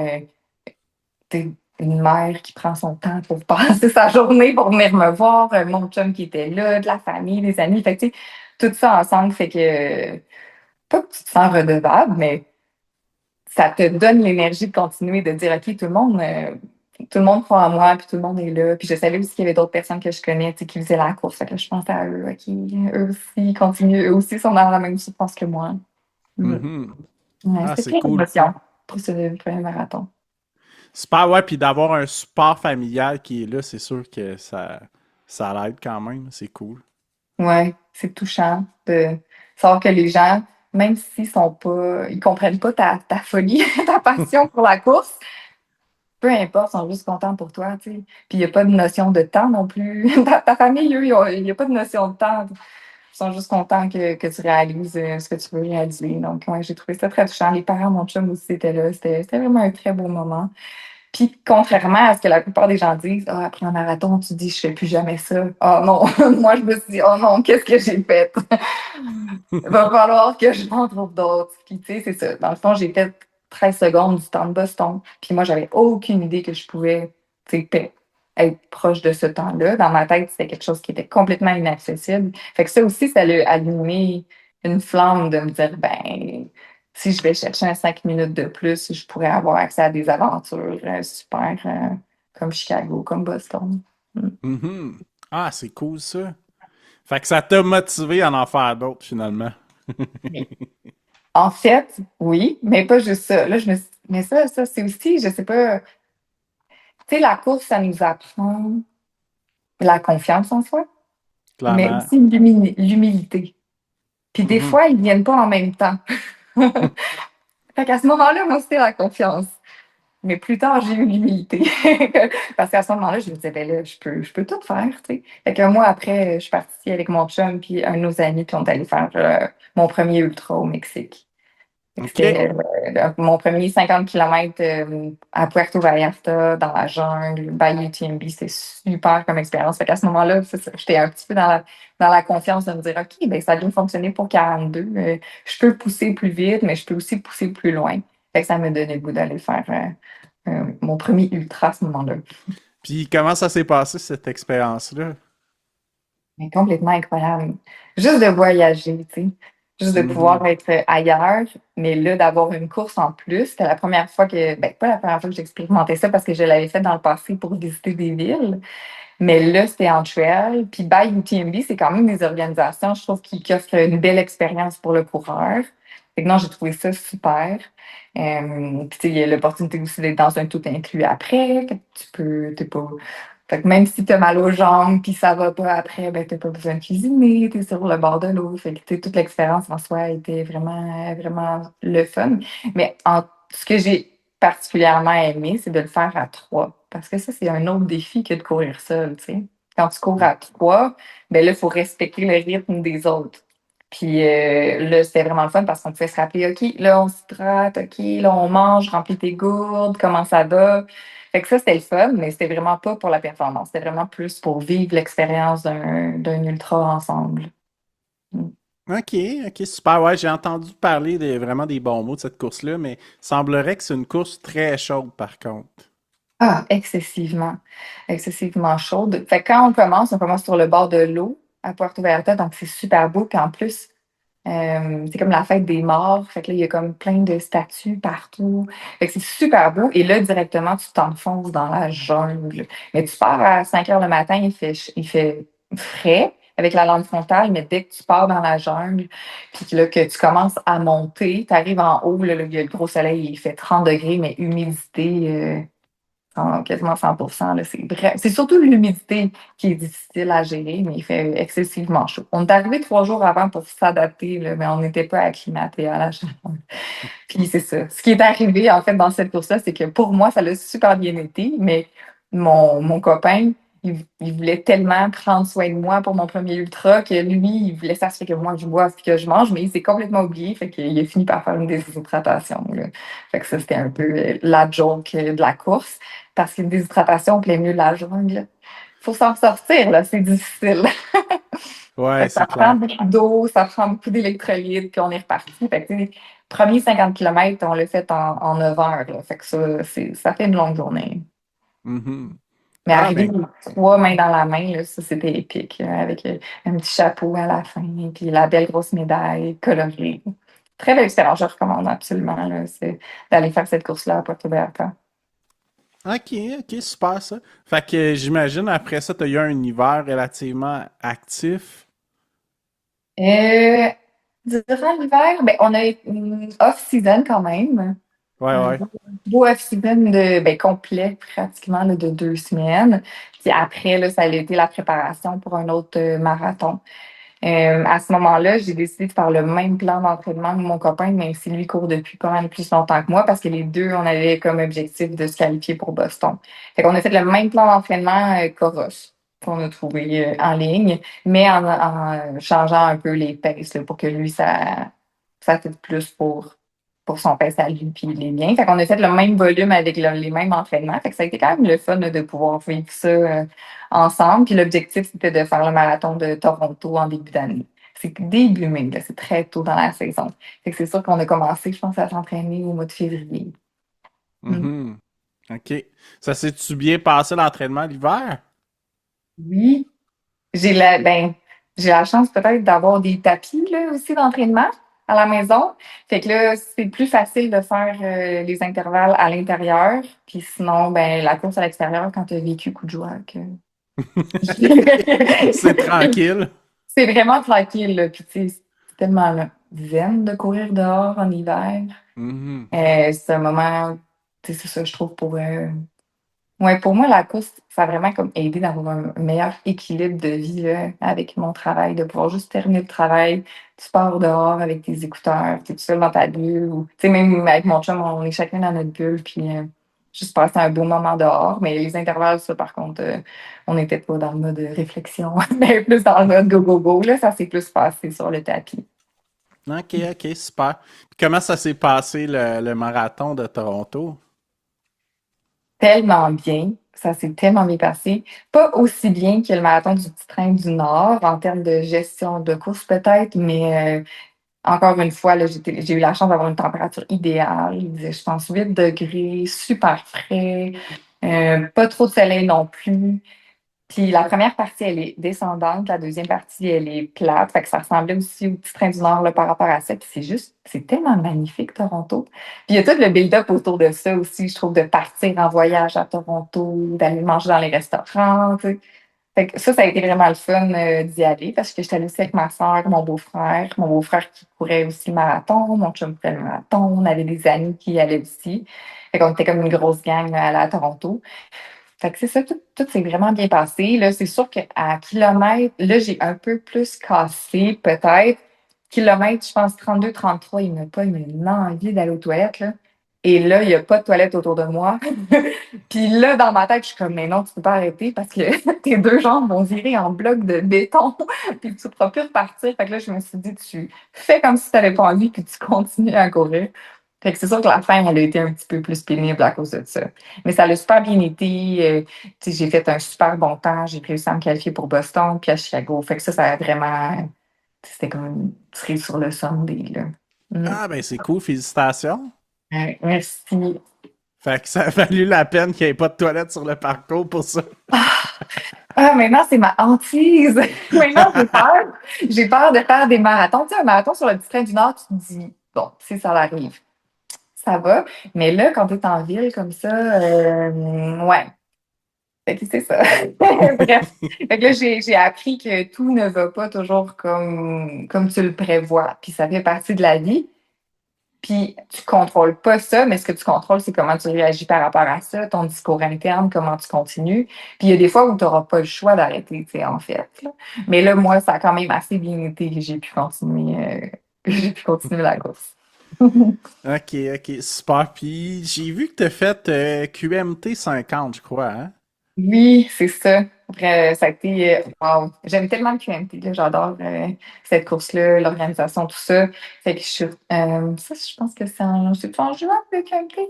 une mère qui prend son temps pour passer sa journée pour venir me voir, mon chum qui était là, de la famille, des amis. Fait que, tu sais, tout ça ensemble fait que, pas que tu te sens redevable, mais ça te donne l'énergie de continuer, de dire, OK, tout le monde croit en moi, puis tout le monde est là. Puis je savais aussi qu'il y avait d'autres personnes que je connais, tu sais, qui faisaient la course. Fait que là, je pensais à eux, OK, eux aussi ils continuent, eux aussi sont dans la même souffrance que moi. Mm. Mhm. Ouais, Ah, c'était c'est plein cool. d'émotions pour ce premier marathon. Super, ouais, puis d'avoir un support familial qui est là, c'est sûr que ça l'aide quand même. C'est cool. Ouais, c'est touchant de savoir que les gens, même s'ils sont pas, ils comprennent pas ta folie, ta passion pour la course, peu importe, ils sont juste contents pour toi, tu sais. Puis il n'y a pas de notion de temps non plus. Ta famille, eux, il n'y a pas de notion de temps. Ils sont juste contents que tu réalises ce que tu veux réaliser. Donc, ouais, j'ai trouvé ça très touchant. Les parents, mon chum aussi étaient là. C'était vraiment un très beau moment. Puis, contrairement à ce que la plupart des gens disent, ah, après un marathon, tu dis, je fais plus jamais ça. Oh non, moi, je me suis dit, oh non, qu'est-ce que j'ai fait? Il va falloir que je m'en trouve d'autres. Puis, tu sais, c'est ça. Dans le fond, j'ai fait 13 secondes du temps de Boston. Puis, moi, j'avais aucune idée que je pouvais, tu sais, être proche de ce temps-là. Dans ma tête, c'était quelque chose qui était complètement inaccessible. Fait que ça aussi, ça a allumé une flamme de me dire, ben, si je vais chercher un 5 minutes de plus, je pourrais avoir accès à des aventures super comme Chicago, comme Boston. Mm. Mhm. Ah, c'est cool ça. Fait que ça t'a motivé à en faire d'autres finalement. Mais en fait, oui, mais pas juste ça. Là, mais ça, c'est aussi, je sais pas, tu sais, la course, ça nous apprend la confiance en soi, mais Clairement. aussi l'humilité. Puis des Mhm. fois, ils viennent pas en même temps. Fait qu'à ce moment-là, moi, c'était la confiance. Mais plus tard, j'ai eu l'humilité. Parce qu'à ce moment-là, je me disais, ben là, je peux tout faire, tu sais. Fait qu'un mois après, je suis partie avec mon chum puis un de nos amis, puis on est allé faire mon premier ultra au Mexique. Fait que OK. c'était mon premier 50 km à Puerto Vallarta, dans la jungle, Bayou UTMB. C'était super comme expérience. Fait qu'à ce moment-là, c'est ça, j'étais un petit peu dans la confiance de me dire, OK, ben, ça vient fonctionner pour 42. Je peux pousser plus vite, mais je peux aussi pousser plus loin. Fait que ça me donnait le goût d'aller faire mon premier ultra à ce moment-là. Puis comment ça s'est passé cette expérience-là? Mais complètement incroyable. Juste de voyager, tu sais. Juste de Mhm. pouvoir être ailleurs, mais là, d'avoir une course en plus. C'était la première fois ben, pas la première fois que j'expérimentais ça parce que je l'avais fait dans le passé pour visiter des villes. Mais là, c'était en trail. Puis by UTMB, c'est quand même des organisations, je trouve, qui offrent une belle expérience pour le coureur. Fait que non, j'ai trouvé ça super. Puis, tu sais, il y a l'opportunité aussi d'être dans un tout inclus après. Que t'es pas. Fait que même si t'as mal aux jambes, puis ça va pas après, ben t'as pas besoin de cuisiner, t'es sur le bord de l'eau. Fait que, tu sais, toute l'expérience en soi était vraiment, vraiment le fun. Mais ce que j'ai particulièrement aimé, c'est de le faire à trois. Parce que ça, c'est un autre défi que de courir seul, tu sais. Quand tu cours à trois, ben là, il faut respecter le rythme des autres. Puis là, c'était vraiment le fun parce qu'on pouvait se rappeler, OK, là, on s'hydrate, OK, là, on mange, remplis tes gourdes, comment ça va. Fait que ça, c'était le fun, mais c'était vraiment pas pour la performance. C'était vraiment plus pour vivre l'expérience d'un ultra ensemble. Mm. OK, OK, super. Ouais, j'ai entendu parler vraiment des bons mots de cette course-là, mais semblerait que c'est une course très chaude par contre. Ah, excessivement, excessivement chaude. Fait que quand on commence sur le bord de l'eau à Puerto Vallarta, donc c'est super beau. Puis en plus, C'est comme la fête des morts. Fait que là, il y a comme plein de statues partout. Fait que c'est super beau. Et là, directement, tu t'enfonces dans la jungle. Mais tu pars à 5 heures le matin, il fait frais avec la lampe frontale, mais dès que tu pars dans la jungle, puis que là, que tu commences à monter, tu arrives en haut, là, il y a le gros soleil, il fait 30 degrés, mais humidité, quasiment 100%. Là, c'est surtout l'humidité qui est difficile à gérer, mais il fait excessivement chaud. On est arrivé 3 jours avant pour s'adapter, là, mais on n'était pas acclimaté à la chaleur. Puis c'est ça. Ce qui est arrivé, en fait, dans cette course-là, c'est que pour moi, ça l'a super bien été, mais mon copain, il voulait tellement prendre soin de moi pour mon premier ultra que lui, il voulait s'assurer que moi, je boive et que je mange, mais il s'est complètement oublié, fait qu'il a fini par faire une déshydratation, là. Fait que ça, c'était un peu la joke de la course, parce qu'une déshydratation au plein milieu de la jungle, faut s'en sortir, là, c'est difficile. Fait Ouais, que ça c'est prend clair. beaucoup d'eau, ça prend beaucoup d'électrolytes, puis on est reparti. Fait que, tu sais, premier 50 kilomètres, on l'a fait en 9 heures, là. Fait que ça fait une longue journée. Mhm. Mais Ah, arriver ben, les trois mains dans la main, là, ça, c'était épique, là, avec un petit chapeau à la fin, puis la belle grosse médaille colorée. Très belle expérience, je recommande absolument, là, c'est d'aller faire cette course-là à Puerto Vallarta. ok, ok, super ça. Fait que j'imagine après ça, tu as eu un hiver relativement actif. Euh, Durant l'hiver, ben, on a une off-season quand même. Ouais, Un ouais. beau off-season complet, pratiquement là, de 2 semaines. Puis après, là, ça a été la préparation pour un autre marathon. À ce moment-là, j'ai décidé de faire le même plan d'entraînement que mon copain, même si lui court depuis pas mal plus longtemps que moi, parce que les deux, on avait comme objectif de se qualifier pour Boston. Fait qu'on a fait le même plan d'entraînement Coros qu'on a trouvé en ligne, mais en changeant un peu les paces là, pour que lui, ça fait plus pour son pace à lui puis les miens. Fait qu'on a fait le même volume avec les mêmes entraînements. Fait que ça a été quand même le fun là, de pouvoir vivre ça ensemble. Puis l'objectif, c'était de faire le marathon de Toronto en début d'année. C'est début mai, là, c'est très tôt dans la saison. Fait que c'est sûr qu'on a commencé, je pense, à s'entraîner au mois de février. Mm. Mhm. Ok. Ça s'est-tu bien passé l'entraînement l'hiver? Oui, j'ai la chance peut-être d'avoir des tapis là, aussi d'entraînement à la maison. Fait que là, c'est plus facile de faire les intervalles à l'intérieur. Puis sinon, ben la course à l'extérieur quand tu as vécu coup de joie. C'est tranquille. C'est vraiment tranquille, là. Puis, tu sais, c'est tellement là, zen de courir dehors en hiver. Mhm. C'est un moment, tu sais, c'est ça, je trouve, ouais, pour moi, la course, ça a vraiment comme aidé d'avoir un meilleur équilibre de vie, là, avec mon travail, de pouvoir juste terminer le travail, tu pars dehors avec tes écouteurs, tu es tout seul dans ta bulle, ou, tu sais, même avec mon chum, on est chacun dans notre bulle, puis juste passer un beau moment dehors. Mais les intervalles, ça, par contre, on n'était pas dans le mode réflexion, mais plus dans le mode go, go, go, là, ça s'est plus passé sur le tapis. Ok, ok, super. Puis comment ça s'est passé le marathon de Toronto? Tellement bien. Ça s'est tellement bien passé. Pas aussi bien que le marathon du Petit Train du Nord en termes de gestion de course peut-être, mais encore une fois, là, j'ai eu la chance d'avoir une température idéale. Il disait, je pense, 8 degrés, super frais, pas trop de soleil non plus. Puis la première partie, elle est descendante, la deuxième partie, elle est plate. Fait que ça ressemblait aussi au Petit Train du Nord là, par rapport à ça. Puis c'est tellement magnifique, Toronto. Puis il y a tout le build-up autour de ça aussi, je trouve, de partir en voyage à Toronto, d'aller manger dans les restaurants, tu sais. Fait que ça a été vraiment le fun d'y aller parce que j'étais allée aussi avec ma soeur, mon beau-frère qui courait aussi le marathon, mon chum courait le marathon, on avait des amis qui y allaient aussi. Fait qu'on était comme une grosse gang là, à aller à Toronto. Fait que c'est ça, tout s'est vraiment bien passé. Là, c'est sûr qu'à kilomètre, là, j'ai un peu plus cassé, peut-être. Kilomètre, je pense 32, 33, il m'a pas une envie d'aller aux toilettes, là. Et là, il n'y a pas de toilette autour de moi. Puis là, dans ma tête, je suis comme, mais non, tu peux pas arrêter parce que tes deux jambes vont virer en bloc de béton. Puis tu ne pourras plus repartir. Fait que là, je me suis dit, tu fais comme si tu n'avais pas envie, puis tu continues à courir. Fait que c'est sûr que la fin, elle a été un petit peu plus pénible à cause de ça. Mais ça a super bien été. Tu sais, j'ai fait un super bon temps. J'ai réussi à me qualifier pour Boston puis à Chicago. Fait que ça a vraiment. C'était comme une cerise sur le Sunday, là. Mm. Ah, ben c'est cool, félicitations. Ouais, merci. Fait que ça a valu la peine qu'il n'y ait pas de toilette sur le parcours pour ça. Ah, maintenant, c'est ma hantise. Maintenant, j'ai peur. J'ai peur de faire des marathons. Tu sais, un marathon sur le petit train du Nord, tu te dis, bon, si ça arrive, ça va. Mais là, quand tu es en ville comme ça, ouais. Fait que c'est ça. Bref. Fait que là, j'ai appris que tout ne va pas toujours comme tu le prévois. Puis ça fait partie de la vie. Puis tu contrôles pas ça, mais ce que tu contrôles, c'est comment tu réagis par rapport à ça, ton discours interne, comment tu continues. Puis il y a des fois où tu n'auras pas le choix d'arrêter, tu sais, en fait, là. Mais là, moi, ça a quand même assez bien été que j'ai pu continuer la course. Ok, ok, super. Puis j'ai vu que tu as fait QMT 50, je crois, hein? Oui, c'est ça. Ça a été, wow. J'aime tellement le QMT, là. J'adore cette course-là, l'organisation, tout ça. Fait que ça, je pense que c'est en juin, le QMT?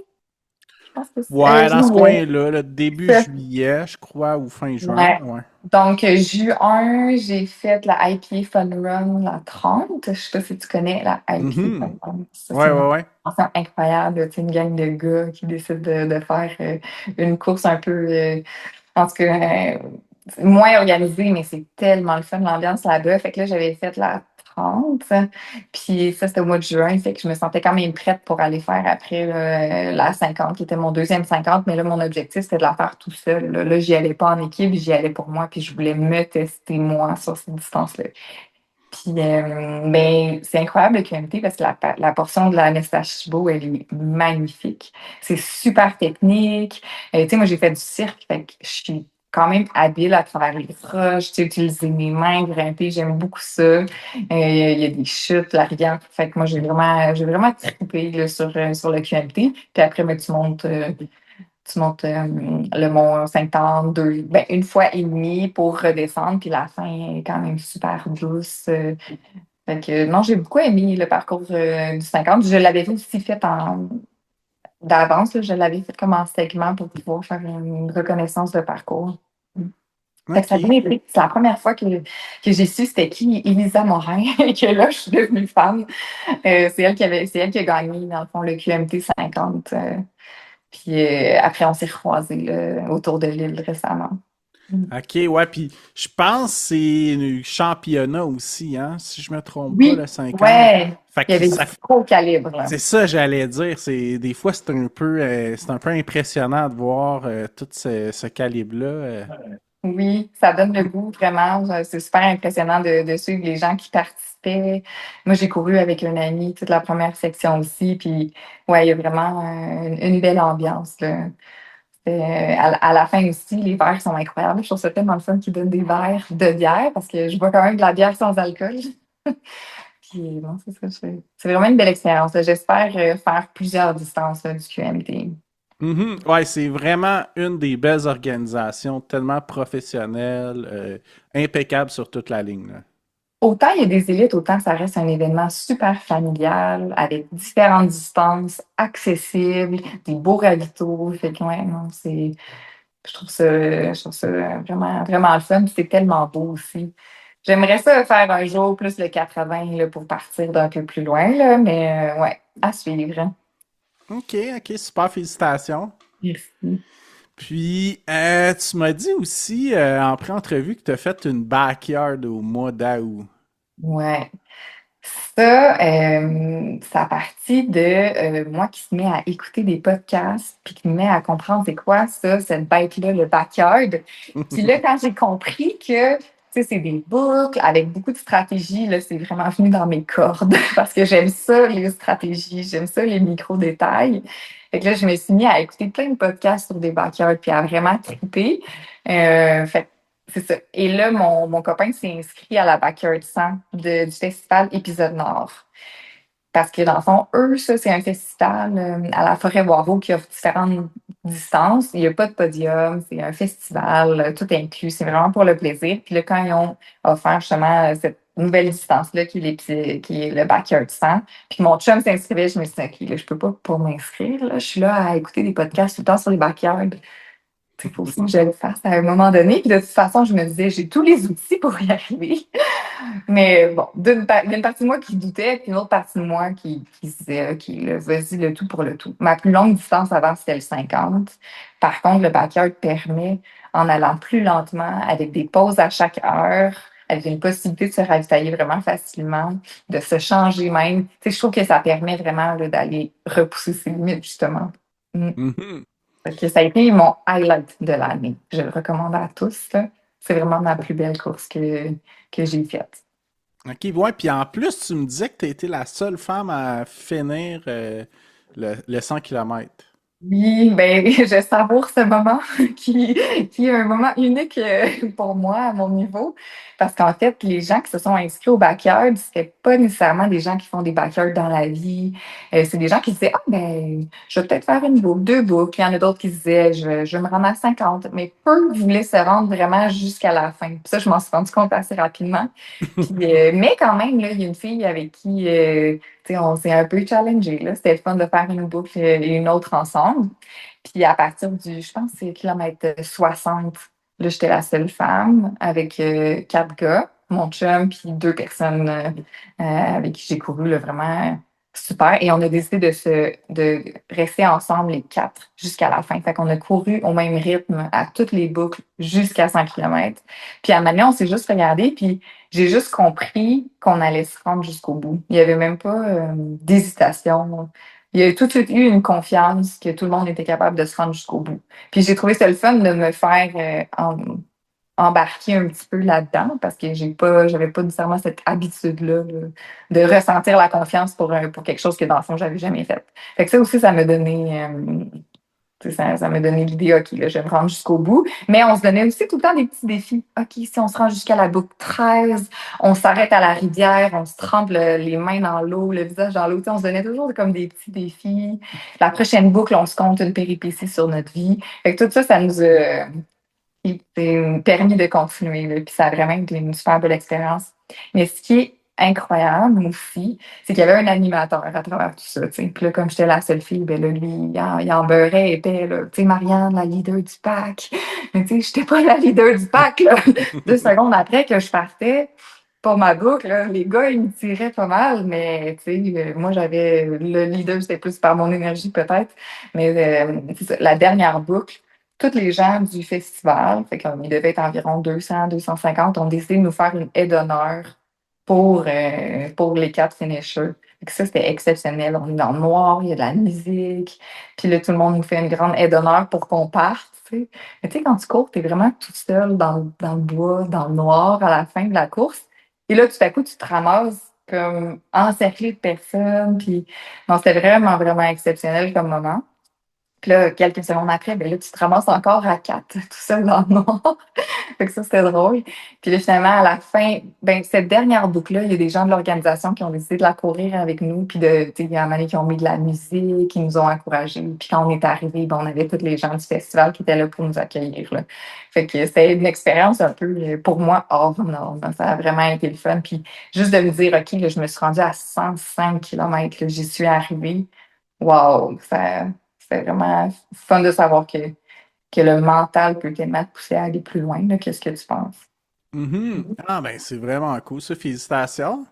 Je pense que c'est Ouais, dans ce juillet. coin-là, le début juillet, je crois, ou fin juin. Ouais. Ouais. Donc, juin, j'ai fait la IPA Fun Run, la 30. Je sais pas si tu connais la IPA Fun Mhm. Run. Ça, c'est Ouais, une ouais, ouais. expérience incroyable. C'est une gang de gars qui décident de faire une course un peu, en tout cas, moins organisée, mais c'est tellement le fun, l'ambiance là-bas. Fait que là, j'avais fait la 30. Puis ça, c'était au mois de juin. Fait que je me sentais quand même prête pour aller faire après la 50, qui était mon deuxième 50. Mais là, mon objectif, c'était de la faire tout seul. Là, j'y allais pas en équipe, j'y allais pour moi. Puis je voulais me tester moi sur cette distance-là. Puis, ben, c'est incroyable le QMT parce que la portion de la Nesta Chibo, elle est magnifique. C'est super technique. Tu sais, moi, j'ai fait du cirque, fait que je suis quand même habile à travers les roches, tu sais, utiliser mes mains, grimper, j'aime beaucoup ça. Il y a des chutes, la rivière. Fait que moi, j'ai vraiment trippé là, sur le QMT. Puis après, ben, tu montes le mont 52, ben, une fois et demie pour redescendre, puis la fin est quand même super douce. Fait que non, j'ai beaucoup aimé le parcours du 50. Je l'avais aussi fait d'avance, là, je l'avais fait comme en segment pour pouvoir faire une reconnaissance de parcours. Fait que ça a bien OK. été. C'est la première fois que j'ai su c'était qui Elisa Morin et que là, je suis devenue fan. C'est elle qui a gagné, dans le fond, le QMT 50. Puis après, on s'est recroisés là, autour de l'île récemment. Mm. OK, ouais, puis je pense que c'est un championnat aussi, hein, si je me trompe pas, le Oui, 50. ouais. Fait Il y que avait du ça, gros calibre, là. c'est ça, j'allais dire. Des fois, c'est un peu impressionnant de voir tout ce calibre-là. Oui, ça donne le goût, vraiment. C'est super impressionnant de suivre les gens qui participaient. Moi, j'ai couru avec un ami toute la première section aussi. Puis, ouais, il y a vraiment une belle ambiance, là. À la fin aussi, les verres sont incroyables. Je trouve ça tellement le fun qu'ils donnent des verres de bière parce que je bois quand même de la bière sans alcool. Puis, bon, c'est ça. C'est vraiment une belle expérience, là. J'espère faire plusieurs distances là, du QMT. Mhm. Ouais, c'est vraiment une des belles organisations, tellement professionnelle, impeccable sur toute la ligne, là. Autant il y a des élites, autant ça reste un événement super familial, avec différentes distances, accessibles, des beaux ravitaux. Fait que, ouais, non, je trouve ça vraiment, vraiment le fun. Puis c'est tellement beau aussi. J'aimerais ça faire un jour plus le 80 là, pour partir d'un peu plus loin, là, mais ouais, à suivre. OK, OK, super, félicitations. Merci. Puis, tu m'as dit aussi en pré-entrevue que tu as fait une backyard au mois d'août. Ouais. Ça a parti de moi qui se met à écouter des podcasts, puis qui me met à comprendre c'est quoi ça, cette bête-là, le backyard. Puis là, quand j'ai compris que, tu sais, c'est des boucles avec beaucoup de stratégies, là, c'est vraiment venu dans mes cordes parce que j'aime ça, les stratégies, j'aime ça, les micro-détails. Fait que là, je me suis mis à écouter plein de podcasts sur des backyards, puis à vraiment triper. Fait que c'est ça. Et là, mon copain s'est inscrit à la Backyard 100 du festival Épisode Nord. Parce que dans le fond, eux, ça, c'est un festival à la Forêt-Boireau qui offre différentes distances. Il n'y a pas de podium, c'est un festival, tout inclus. C'est vraiment pour le plaisir. Puis là, quand ils ont offert justement cette nouvelle distance-là, qui est le Backyard 100, puis mon chum s'inscrivait, je me suis dit, OK, là, je peux pas m'inscrire. Là. Je suis là à écouter des podcasts tout le temps sur les backyards. il faut aussi que je le fasse à un moment donné. Puis de toute façon, je me disais, j'ai tous les outils pour y arriver. Mais bon, il y a une partie de moi qui doutait, puis une autre partie de moi qui se disait, OK, là, vas-y, le tout pour le tout. Ma plus longue distance avant, c'était le 50. Par contre, le backyard permet, en allant plus lentement, avec des pauses à chaque heure, avec une possibilité de se ravitailler vraiment facilement, de se changer même. Tu sais, je trouve que ça permet vraiment là, d'aller repousser ses limites, justement. Mm. Mhm. Fait que ça a été mon highlight de l'année. Je le recommande à tous, là. C'est vraiment ma plus belle course que j'ai faite. OK, ouais, puis en plus, tu me disais que tu été la seule femme à finir le 100 km. Oui, ben, je savoure ce moment qui est un moment unique pour moi à mon niveau. Parce qu'en fait, les gens qui se sont inscrits au backyard, c'est pas nécessairement des gens qui font des backyards dans la vie. C'est des gens qui disaient, ah, ben, je vais peut-être faire une boucle, deux boucles. Il y en a d'autres qui disaient, je vais me rendre à 50. Mais peu voulaient se rendre vraiment jusqu'à la fin. Puis ça, je m'en suis rendu compte assez rapidement. Puis, mais quand même, là, il y a une fille avec qui, tu sais, on s'est un peu challengé, là. C'était le fun de faire une boucle et une autre ensemble. Puis à partir du, je pense, que c'est kilomètre 60, là, j'étais la seule femme avec quatre gars, mon chum, puis deux personnes avec qui j'ai couru, là, vraiment super. Et on a décidé de rester ensemble les quatre jusqu'à la fin. Fait qu'on a couru au même rythme à toutes les boucles jusqu'à 100 kilomètres. Puis à un moment donné, on s'est juste regardé, puis j'ai juste compris qu'on allait se rendre jusqu'au bout. Il n'y avait même pas d'hésitation. Il y a tout de suite eu une confiance que tout le monde était capable de se rendre jusqu'au bout. Puis j'ai trouvé ça le fun de me faire embarquer un petit peu là-dedans parce que j'avais pas nécessairement cette habitude-là là, de ressentir la confiance pour quelque chose que dans le fond, j'avais jamais fait. Fait que ça aussi, ça m'a donné ça m'a donné l'idée, OK, là, je vais me rendre jusqu'au bout. Mais on se donnait aussi tout le temps des petits défis. OK, si on se rend jusqu'à la boucle 13, on s'arrête à la rivière, on se trempe les mains dans l'eau, le visage dans l'eau. Tu sais, on se donnait toujours comme des petits défis. La prochaine boucle, on se compte une péripétie sur notre vie. Fait que tout ça, ça nous a permis de continuer. Là, puis ça a vraiment été une super belle expérience. Mais ce qui est incroyable aussi, c'est qu'il y avait un animateur à travers tout ça. T'sais. Puis là, comme j'étais la seule fille, ben là, lui, il en beurrait épais. Là. Tu sais, Marianne, la leader du pack. Mais tu sais, j'étais pas la leader du pack. Là. 2 secondes après que je partais pour ma boucle, là, les gars, ils me tiraient pas mal. Mais tu sais, moi, j'avais le leader, c'était plus par mon énergie peut-être. Mais c'est ça, la dernière boucle, tous les gens du festival, fait qu'il devait être environ 200, 250, ont décidé de nous faire une aide d'honneur pour les quatre finishers. Fait que ça, c'était exceptionnel. On est dans le noir, il y a de la musique. Puis là, tout le monde nous fait une grande aide d'honneur pour qu'on parte. Tu sais. Mais tu sais, quand tu cours, tu es vraiment tout seul dans le bois, dans le noir à la fin de la course. Et là, tout à coup, tu te ramasses comme encerclé de personnes. Puis non, c'était vraiment, vraiment exceptionnel comme moment. Puis là, quelques secondes après, ben là, tu te ramasses encore à quatre, tout seul dans le noir. Fait que ça, c'était drôle. Puis là, finalement, à la fin, ben, cette dernière boucle-là, il y a des gens de l'organisation qui ont décidé de la courir avec nous. Puis tu sais, il y en a qui ont mis de la musique, qui nous ont encouragés. Puis quand on est arrivé, ben, on avait tous les gens du festival qui étaient là pour nous accueillir, là. Fait que c'était une expérience un peu, pour moi, hors norme. Ça a vraiment été le fun. Puis juste de me dire, OK, là, je me suis rendue à 105 kilomètres, là, j'y suis arrivée. Wow, ça. C'est vraiment fun de savoir que le mental peut tellement te pousser à aller plus loin. Là. Qu'est-ce que tu penses? Mhm. Ah, ben, c'est vraiment cool, ça. Félicitations.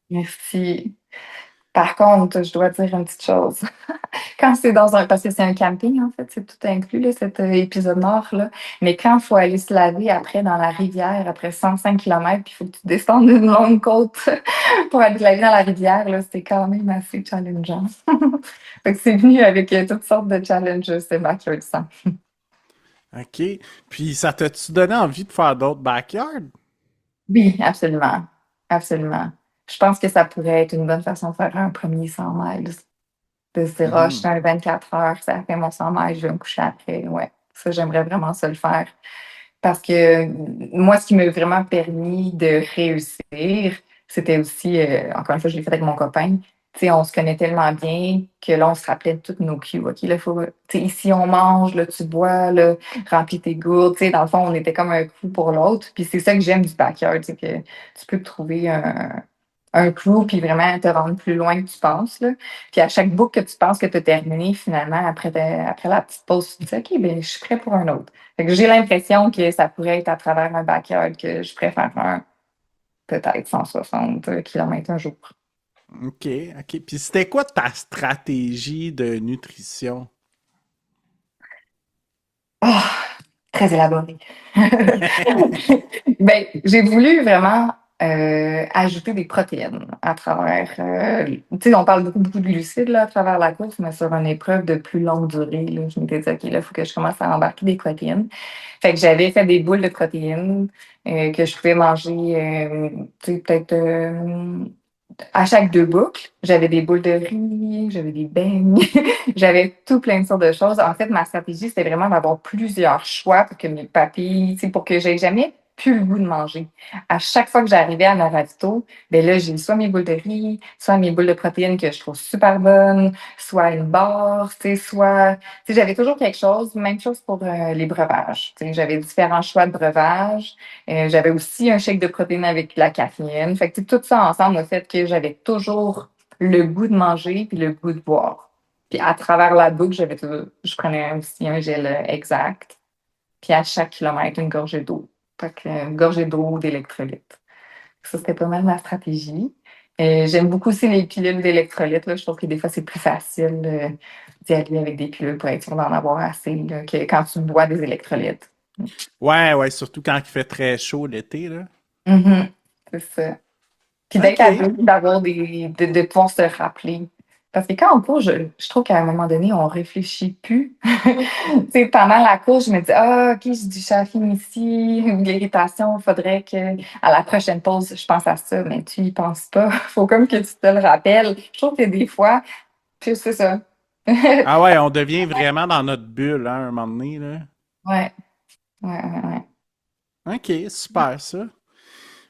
Merci. Par contre, je dois dire une petite chose. Quand c'est dans un... Parce que c'est un camping, en fait, c'est tout inclus, là, cet épisode nord-là. Mais quand il faut aller se laver après dans la rivière, après 105 kilomètres, puis il faut que tu descendes une longue côte pour aller te laver dans la rivière, là, c'était quand même assez challengeant. Fait que c'est venu avec toutes sortes de challenges, c'est backyard ça. OK. Puis, ça t'a-tu donné envie de faire d'autres backyards? Oui, absolument. Absolument. Je pense que ça pourrait être une bonne façon de faire un premier 100 miles. De se dire, ah, je Mhm. suis un 24 heures, ça fait mon 100 miles, je vais me coucher après. Ouais, ça, j'aimerais vraiment ça le faire. Parce que moi, ce qui m'a vraiment permis de réussir, c'était aussi, encore une fois, je l'ai fait avec mon copain. Tu sais, on se connaît tellement bien que là, on se rappelait de toutes nos cues. OK, là, faut, tu sais, ici, on mange, là, tu bois, là, remplis tes gourdes. Tu sais, dans le fond, on était comme un coup pour l'autre. Puis c'est ça que j'aime du backyard, c'est que tu peux te trouver un clou, puis vraiment te rendre plus loin que tu penses, là. Puis à chaque boucle que tu penses que tu as terminé, finalement, après la petite pause, tu te dis, OK, ben, je suis prêt pour un autre. Fait que j'ai l'impression que ça pourrait être à travers un backyard que je préfère un peut-être 160 km un jour. OK, OK. Puis c'était quoi ta stratégie de nutrition? Ah, très élaboré. Ben, j'ai voulu vraiment ajouter des protéines à travers. Tu sais, on parle beaucoup de glucides là, à travers la course, mais sur une épreuve de plus longue durée, là, je m'étais dit, OK, là, il faut que je commence à embarquer des protéines. Fait que j'avais fait des boules de protéines que je pouvais manger, tu sais, peut-être à chaque deux boucles. J'avais des boules de riz, j'avais des beignes, j'avais tout plein de sortes de choses. En fait, ma stratégie, c'était vraiment d'avoir plusieurs choix pour que mes papilles, tu sais, pour que j'aie jamais plus le goût de manger. À chaque fois que j'arrivais à ma ravito, ben là, j'ai soit mes boules de riz, soit mes boules de protéines que je trouve super bonnes, soit une barre, tu sais, soit, tu sais, j'avais toujours quelque chose. Même chose pour les breuvages. Tu sais, j'avais différents choix de breuvages. J'avais aussi un shake de protéines avec la caféine. Fait que tu sais, tout ça ensemble a fait que j'avais toujours le goût de manger puis le goût de boire. Puis à travers la boucle, je prenais aussi un gel exact. Puis à chaque kilomètre, une gorgée d'eau. Fait que, une gorgée d'eau, d'électrolytes. Ça, c'était pas mal ma stratégie. J'aime beaucoup aussi les pilules d'électrolytes, là. Je trouve que des fois, c'est plus facile d'y aller avec des pilules pour être sûr d'en avoir assez là, que quand tu bois des électrolytes. Ouais, ouais, surtout quand il fait très chaud l'été, là. Mhm. C'est ça. Puis d'être OK. habile, d'avoir de pouvoir se rappeler. Parce que quand on court, je trouve qu'à un moment donné, on réfléchit plus. Tu sais, pendant la course, je me dis, ah, OK, j'ai du chafing ici, ou de l'irritation, il faudrait que à la prochaine pause, je pense à ça, mais tu y penses pas. Faut comme que tu te le rappelles. Je trouve que des fois, puis c'est ça. Ah ouais, on devient vraiment dans notre bulle, hein, un moment donné, là. Ouais, ouais. OK, super, ça.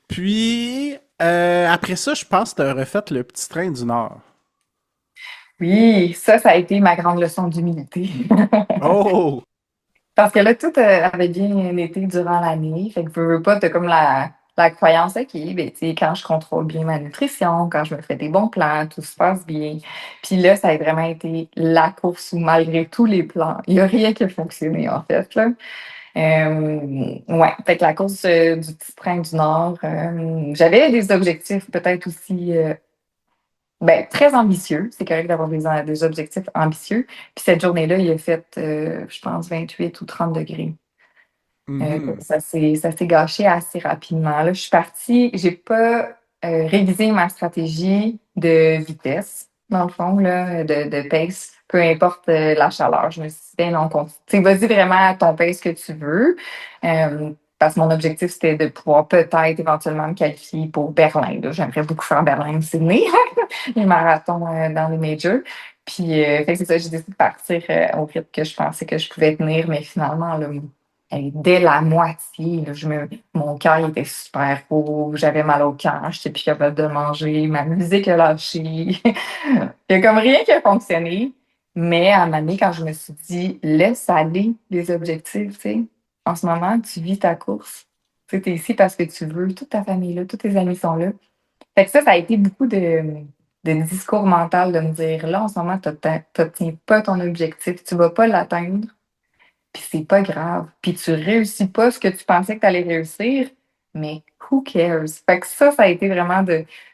Puis, après ça, je pense que tu as refait le petit train du Nord. Oui, ça a été ma grande leçon d'humilité. Oh! Parce que là, tout avait bien été durant l'année. Fait que veux pas, t'as comme la croyance, OK, ben, tu sais, quand je contrôle bien ma nutrition, quand je me fais des bons plans, tout se passe bien. Puis là, ça a vraiment été la course où, malgré tous les plans, il n'y a rien qui a fonctionné, en fait, là. Ouais, fait que la course du Petit Train du Nord, j'avais des objectifs peut-être aussi ben, très ambitieux. C'est correct d'avoir des objectifs ambitieux. Puis cette journée-là, il a fait, je pense, 28 ou 30 degrés. Mhm. Ça s'est gâché assez rapidement. Là, je suis partie, j'ai pas révisé ma stratégie de vitesse, dans le fond, là, de pace, peu importe la chaleur. Je me suis dit, ben non, tu sais, vas-y vraiment à ton pace que tu veux. Parce que mon objectif, c'était de pouvoir peut-être éventuellement me qualifier pour Berlin. Là. J'aimerais beaucoup faire Berlin, Sydney, les marathons dans les majors. Puis, fait que c'est ça, j'ai décidé de partir au rythme que je pensais que je pouvais tenir, mais finalement, là, dès la moitié, là, mon cœur était super haut, j'avais mal au cœur, je n'étais plus capable de manger, ma musique a lâché. Il y a comme rien qui a fonctionné. Mais à un moment donné, quand je me suis dit, laisse aller les objectifs, tu sais, en ce moment, tu vis ta course. Tu es ici parce que tu veux, toute ta famille est là, tous tes amis sont là. Fait que ça a été beaucoup de discours mental de me dire, là, en ce moment, tu n'obtiens pas ton objectif, tu ne vas pas l'atteindre. Puis c'est pas grave. Puis tu réussis pas ce que tu pensais que tu allais réussir, mais who cares? Fait que ça a été vraiment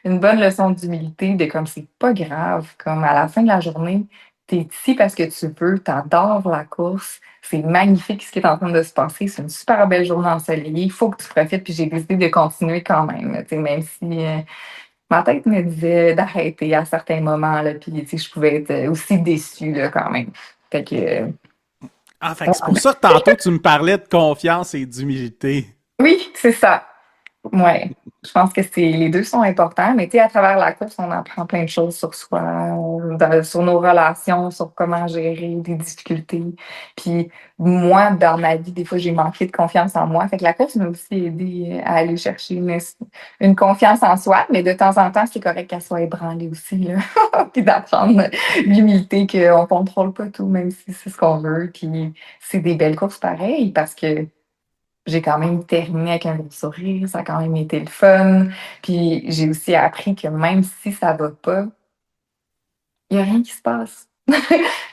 une bonne leçon d'humilité, de comme c'est pas grave. Comme à la fin de la journée, tu es ici parce que tu veux, tu adores la course. C'est magnifique ce qui est en train de se passer. C'est une super belle journée ensoleillée. Il faut que tu profites. Puis j'ai décidé de continuer quand même. Tu sais, même si ma tête me disait d'arrêter à certains moments. Là, puis tu sais, je pouvais être aussi déçue là, quand même. Fait que. Ah, fait que c'est pour ça que tantôt tu me parlais de confiance et d'humilité. Oui, c'est ça. Ouais. Je pense que les deux sont importants, mais tu sais, à travers la course, on apprend plein de choses sur soi, sur nos relations, sur comment gérer des difficultés. Puis moi, dans ma vie, des fois, j'ai manqué de confiance en moi. Fait que la course m'a aussi aidé à aller chercher une confiance en soi, mais de temps en temps, c'est correct qu'elle soit ébranlée aussi, là. Puis d'apprendre l'humilité qu'on contrôle pas tout, même si c'est ce qu'on veut. Puis c'est des belles courses pareilles parce que j'ai quand même terminé avec un gros sourire, ça a quand même été le fun. Puis j'ai aussi appris que même si ça va pas, il n'y a rien qui se passe. Il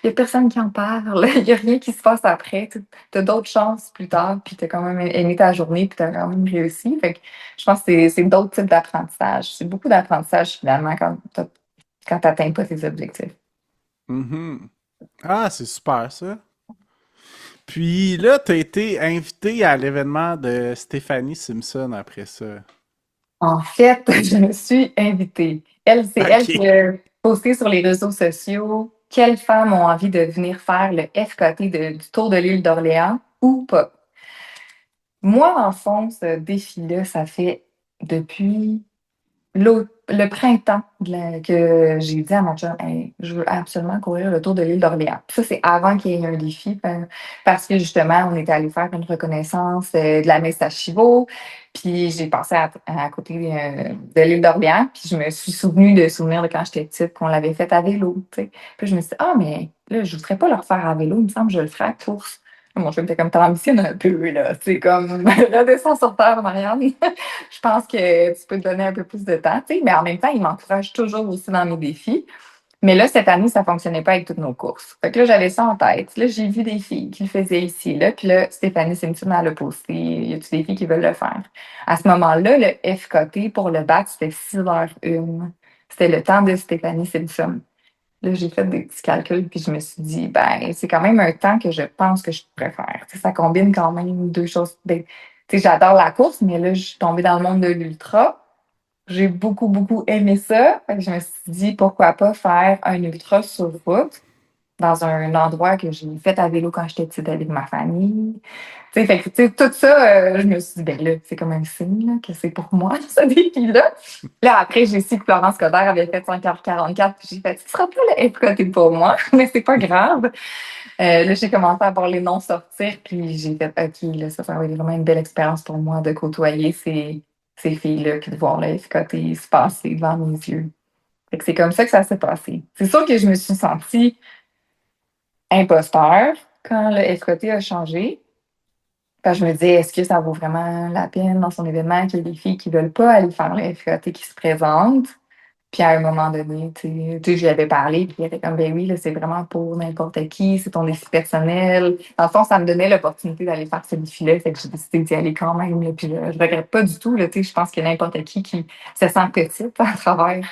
n'y a personne qui en parle. Il n'y a rien qui se passe après. Tu as d'autres chances plus tard, puis tu as quand même aimé ta journée, puis tu as quand même réussi. Fait que je pense que c'est d'autres types d'apprentissage. C'est beaucoup d'apprentissage finalement quand tu n'atteins pas tes objectifs. Mhm. Ah, c'est super ça. Puis là, t'as été invité à l'événement de Stéphanie Simpson après ça. En fait, je me suis invitée. C'est elle qui OK. a posté sur les réseaux sociaux quelles femmes ont envie de venir faire le FKT du Tour de l'île d'Orléans ou pas. Moi, en fond, ce défi-là, ça fait depuis le printemps que j'ai dit à mon chum, hey, je veux absolument courir le tour de l'île d'Orléans. Puis ça, c'est avant qu'il y ait un défi, parce que justement, on était allé faire une reconnaissance de la messe à Chiveau, puis j'ai passé à côté de l'île d'Orléans, puis je me suis souvenue de souvenirs de quand j'étais petite, qu'on l'avait fait à vélo, tu sais. Puis je me suis dit, ah, mais là, je ne voudrais pas le refaire à vélo, il me semble que je le ferais à course. Mon chum était comme, t'ambitionnes un peu, là. C'est comme, redescends sur terre, Marianne. Je pense que tu peux te donner un peu plus de temps, tu sais, mais en même temps, il m'encourage toujours aussi dans mes défis. Mais là, cette année, ça fonctionnait pas avec toutes nos courses. Fait que là, j'avais ça en tête. Là, j'ai vu des filles qui le faisaient ici, là. Puis là, Stéphanie Simpson, elle a posté. Y a-tu des filles qui veulent le faire? À ce moment-là, le FKT pour le bac, c'était 6h01. C'était le temps de Stéphanie Simpson. Là, j'ai fait des petits calculs, puis je me suis dit, ben, c'est quand même un temps que je pense que je pourrais faire. Tu sais, ça combine quand même deux choses. Ben, tu sais, j'adore la course, mais là, je suis tombée dans le monde de l'ultra. J'ai beaucoup, beaucoup aimé ça. Fait que je me suis dit, pourquoi pas faire un ultra sur route dans un endroit que j'ai fait à vélo quand j'étais petite avec ma famille. Tu sais, fait que, tu sais, tout ça, je me suis dit, ben là, c'est comme un signe là, que c'est pour moi, ce défi-là. Là, après, j'ai su que Florence Coder avait fait 5h44, puis j'ai fait, ce sera pas le FKT pour moi, mais c'est pas grave. Là, j'ai commencé à voir les noms sortir, puis j'ai fait, OK, là, ça va être vraiment une belle expérience pour moi de côtoyer ces filles-là, puis de voir le FKT se passer devant mes yeux. Fait que c'est comme ça que ça s'est passé. C'est sûr que je me suis sentie imposteur quand le FKT a changé. Parce que je me disais, est-ce que ça vaut vraiment la peine dans son événement qu'il y ait des filles qui ne veulent pas aller faire le FKT qui se présentent? Puis à un moment donné, je lui avais parlé, puis il était comme, ben oui, là, c'est vraiment pour n'importe qui, c'est ton défi personnel. Dans le fond, ça me donnait l'opportunité d'aller faire ce défi-là, fait que j'ai décidé d'y aller quand même, là, puis je regrette pas du tout, là, je pense que n'importe qui se sent petite à travers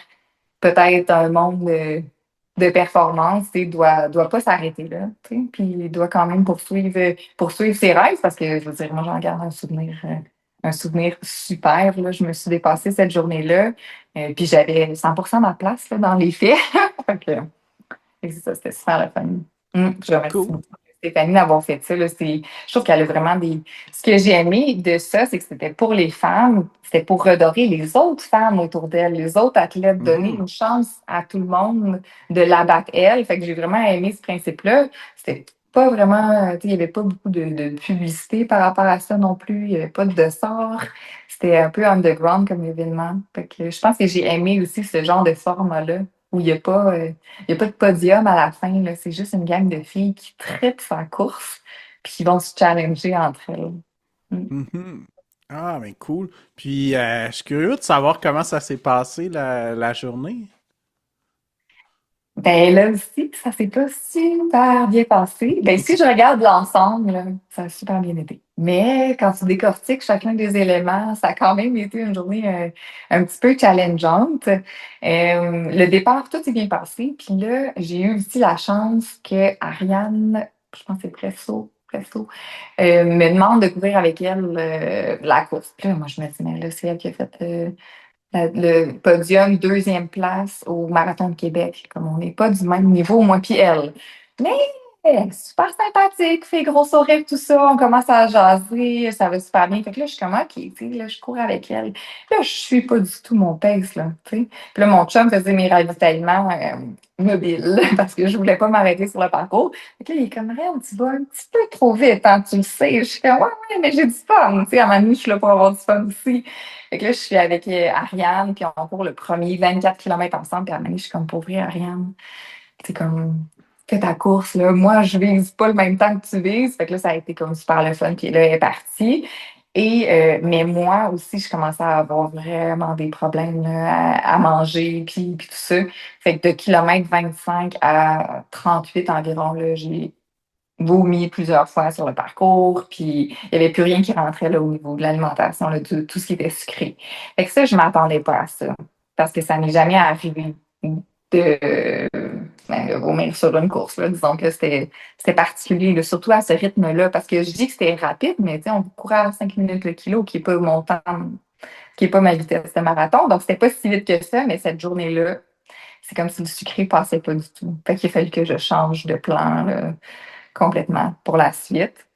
peut-être un monde de performance, doit pas s'arrêter là, puis il doit quand même poursuivre ses rêves parce que, je veux dire, moi, j'en garde un souvenir super, là. Je me suis dépassée cette journée-là, puis j'avais 100% ma place, là, dans les faits. Fait que, c'est ça, c'était super la famille. Je remercie Cool. beaucoup Stéphanie d'avoir fait ça. Là. Je trouve qu'elle a vraiment des. Ce que j'ai aimé de ça, c'est que c'était pour les femmes, c'était pour redorer les autres femmes autour d'elle, les autres athlètes, donner Mhm. une chance à tout le monde de la battre elle. Fait que j'ai vraiment aimé ce principe-là. C'était pas vraiment, tu sais, il n'y avait pas beaucoup de publicité par rapport à ça non plus. Il n'y avait pas de sort. C'était un peu underground comme événement. Fait que je pense que j'ai aimé aussi ce genre de format-là où il y a pas de podium à la fin, là. C'est juste une gang de filles qui traitent sa course puis qui vont se challenger entre elles. Mm. Mhm. Ah, mais cool. Puis, je suis curieux de savoir comment ça s'est passé la journée. Ben là aussi, ça s'est pas super bien passé. Ben si je regarde l'ensemble, là, ça a super bien été. Mais quand tu décortiques chacun des éléments, ça a quand même été une journée un petit peu challengeante. Le départ, tout s'est bien passé. Puis là, j'ai eu aussi la chance que Ariane, je pense que c'est Presso, me demande de couvrir avec elle la course. Puis là, moi, je me dis, mais là, c'est elle qui a fait le podium, deuxième place au Marathon de Québec. Comme on n'est pas du même niveau, moi puis elle. Mais super sympathique, fait gros sourire, tout ça. On commence à jaser, ça va super bien. Fait que là, je suis comme, OK, tu sais, là, je cours avec elle. Là, je suis pas du tout mon pace, là, tu sais. Puis là, mon chum faisait mes ravitaillements mobiles parce que je voulais pas m'arrêter sur le parcours. Fait que là, il est comme, Reine, tu vas un petit peu trop vite, hein, tu le sais. Je suis comme, ouais, mais j'ai du fun, tu sais. À ma nuit, je suis là pour avoir du fun aussi. Fait que là, je suis avec Ariane, puis on court le premier 24 km ensemble, puis à un moment donné, je suis comme, pour vrai, Ariane, c'est comme, fais ta course, là. Moi, je vise pas le même temps que tu vises. Fait que là, ça a été comme super le fun. Puis là, elle est partie. Mais moi aussi, je commençais à avoir vraiment des problèmes là, à manger, puis tout ça. Fait que de kilomètre 25 à 38 environ, là, j'ai vomi plusieurs fois sur le parcours, puis il n'y avait plus rien qui rentrait là, au niveau de l'alimentation, là, tout ce qui était sucré. Fait que ça, je ne m'attendais pas à ça, parce que ça n'est jamais arrivé de, de vomir sur une course. Là. Disons que c'était particulier, là, surtout à ce rythme-là, parce que je dis que c'était rapide, mais on courait à 5 minutes le kilo, qui n'est pas mon temps, qui n'est pas ma vitesse de marathon, donc c'était pas si vite que ça, mais cette journée-là, c'est comme si le sucré passait pas du tout. Fait qu'il a fallu que je change de plan, là, complètement pour la suite.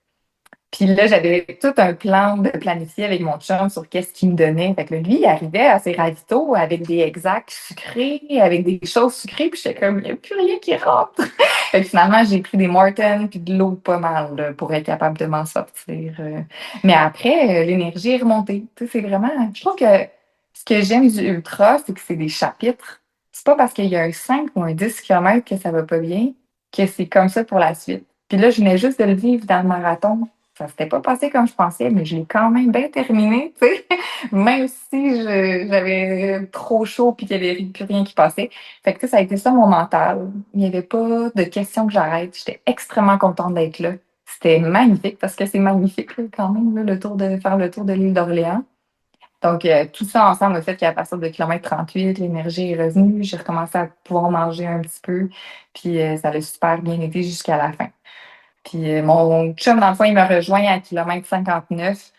Puis là, j'avais tout un plan de planifier avec mon chum sur qu'est-ce qu'il me donnait. Fait que là, lui, il arrivait à ses ravitaux avec des exacts sucrés, avec des choses sucrées, puis j'étais comme, il n'y a plus rien qui rentre. Fait que finalement, j'ai pris des Morton puis de l'eau pas mal là, pour être capable de m'en sortir. Mais après, l'énergie est remontée. Tu sais, c'est vraiment... Je trouve que ce que j'aime du ultra, c'est que c'est des chapitres. C'est pas parce qu'il y a un 5 ou un 10 km que ça va pas bien que c'est comme ça pour la suite. Puis là, je venais juste de le vivre dans le marathon. Ça s'était pas passé comme je pensais, mais je l'ai quand même bien terminé, tu sais. Même si j'avais trop chaud puis qu'il n'y avait plus rien qui passait. Fait que tu sais, ça a été ça mon mental. Il n'y avait pas de question que j'arrête. J'étais extrêmement contente d'être là. C'était magnifique parce que c'est magnifique là, quand même, là, faire le tour de l'île d'Orléans. Donc, tout ça ensemble a fait qu'à partir de kilomètre 38, l'énergie est revenue. J'ai recommencé à pouvoir manger un petit peu. Puis, ça a super bien été jusqu'à la fin. Puis mon chum, dans le fond, il me rejoint à kilomètre 59,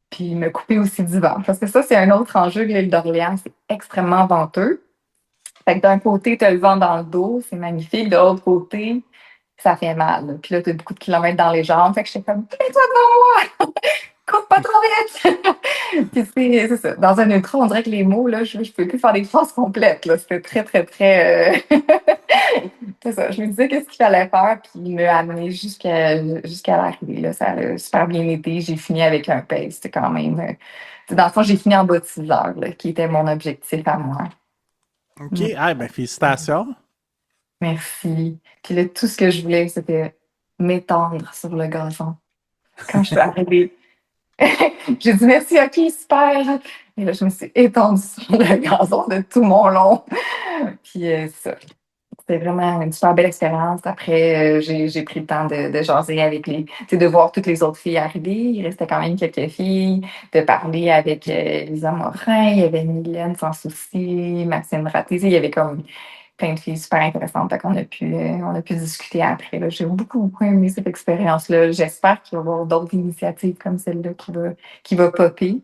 puis il m'a coupé aussi du vent. Parce que ça, c'est un autre enjeu de l'île d'Orléans, c'est extrêmement venteux. Fait que d'un côté, tu as le vent dans le dos, c'est magnifique. De l'autre côté, ça fait mal. Là. Puis là, tu as beaucoup de kilomètres dans les jambes. Fait que j'étais comme, mets-toi devant moi! Cours pas trop vite! Puis c'est ça. Dans un ultra, on dirait que les mots, là, je ne peux plus faire des phrases complètes. Là. C'était très, très, très. C'est ça. Je me disais qu'est-ce qu'il fallait faire, puis il m'a amené jusqu'à l'arrivée. Là. Ça a super bien été. J'ai fini avec un pace. C'était quand même. Dans le fond, j'ai fini en bas de 6 heures, là, qui était mon objectif à moi. OK. Ah, ben, félicitations. Merci. Puis là, tout ce que je voulais, c'était m'étendre sur le gazon. Quand je suis arrivée, j'ai dit merci, OK, super. Et là, je me suis étendue sur le gazon de tout mon long. Puis ça. C'était vraiment une super belle expérience. Après, j'ai pris le temps de jaser avec de voir toutes les autres filles arriver. Il restait quand même quelques filles, de parler avec Lisa Morin, il y avait Mylène Sans Souci, Maxime Raté. Il y avait comme plein de filles super intéressantes. Fait qu'on on a pu discuter après. Là. J'ai beaucoup, beaucoup aimé cette expérience-là. J'espère qu'il va y avoir d'autres initiatives comme celle-là qui va popper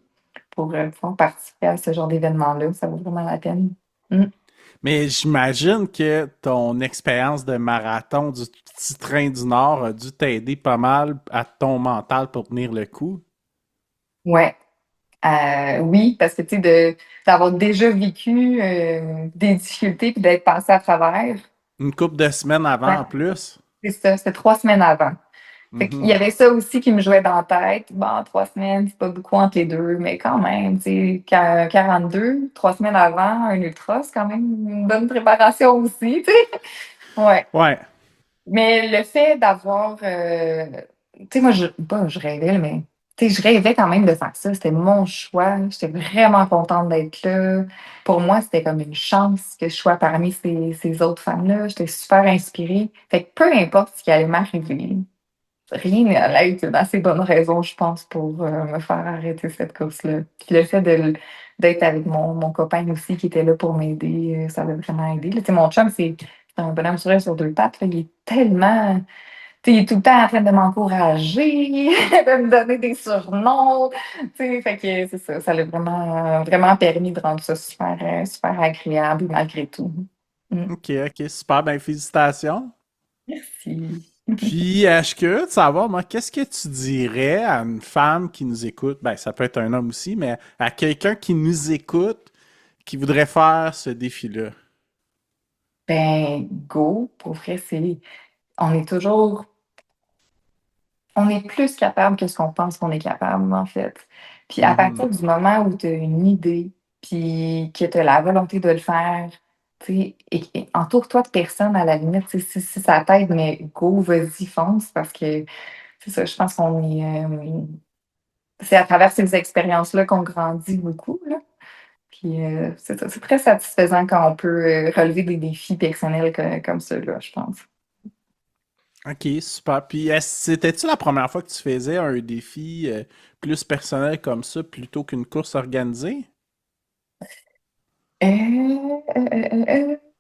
pour pouvoir participer à ce genre d'événement-là. Ça vaut vraiment la peine. Mm. Mais j'imagine que ton expérience de marathon du petit train du Nord a dû t'aider pas mal à ton mental pour tenir le coup. Ouais. Oui, parce que tu sais, d'avoir déjà vécu des difficultés puis d'être passé à travers, Une couple de semaines avant ouais, en plus. c'est ça, c'était 3 semaines avant. Fait qu'il y Mhm. avait ça aussi qui me jouait dans la tête. Bon, 3 semaines, c'est pas beaucoup entre les deux, mais quand même, tu sais, 42, 3 semaines avant, un ultra, c'est quand même une bonne préparation aussi, tu sais. Ouais. Ouais. Mais le fait d'avoir, tu sais, moi, je rêvais, là, mais tu sais, je rêvais quand même de faire ça. C'était mon choix. J'étais vraiment contente d'être là. Pour moi, c'était comme une chance que je sois parmi ces autres femmes-là. J'étais super inspirée. Fait que peu importe ce qui allait m'arriver, rien n'allait être une assez bonne raison, je pense, pour me faire arrêter cette course-là. Puis le fait d'être avec mon copain aussi qui était là pour m'aider, ça m'a vraiment aidé. Là, tu sais, mon chum, c'est un bonhomme sur deux pattes. Là. Il est tellement. Tu sais, il est tout le temps en train de m'encourager, de me donner des surnoms. Tu sais, fait que c'est ça. Ça l'a vraiment, vraiment permis de rendre ça super, super agréable malgré tout. Mm. OK, OK, super. Ben, félicitations. Merci. Puis, je suis curieux de savoir, moi, qu'est-ce que tu dirais à une femme qui nous écoute? Ben, ça peut être un homme aussi, mais à quelqu'un qui nous écoute, qui voudrait faire ce défi-là. Ben, go, pour vrai, on est toujours, on est plus capable que ce qu'on pense qu'on est capable, en fait. Puis à Mhm. partir du moment où tu as une idée, puis que tu as la volonté de le faire, entoure-toi de personnes à la limite, si ça t'aide, mais go, vas-y, fonce, parce que c'est ça, je pense qu'on est. C'est à travers ces expériences-là qu'on grandit beaucoup, là. Puis c'est ça, c'est très satisfaisant quand on peut relever des défis personnels comme ceux-là, je pense. Ok, super. Puis, c'était-tu la première fois que tu faisais un défi plus personnel comme ça plutôt qu'une course organisée?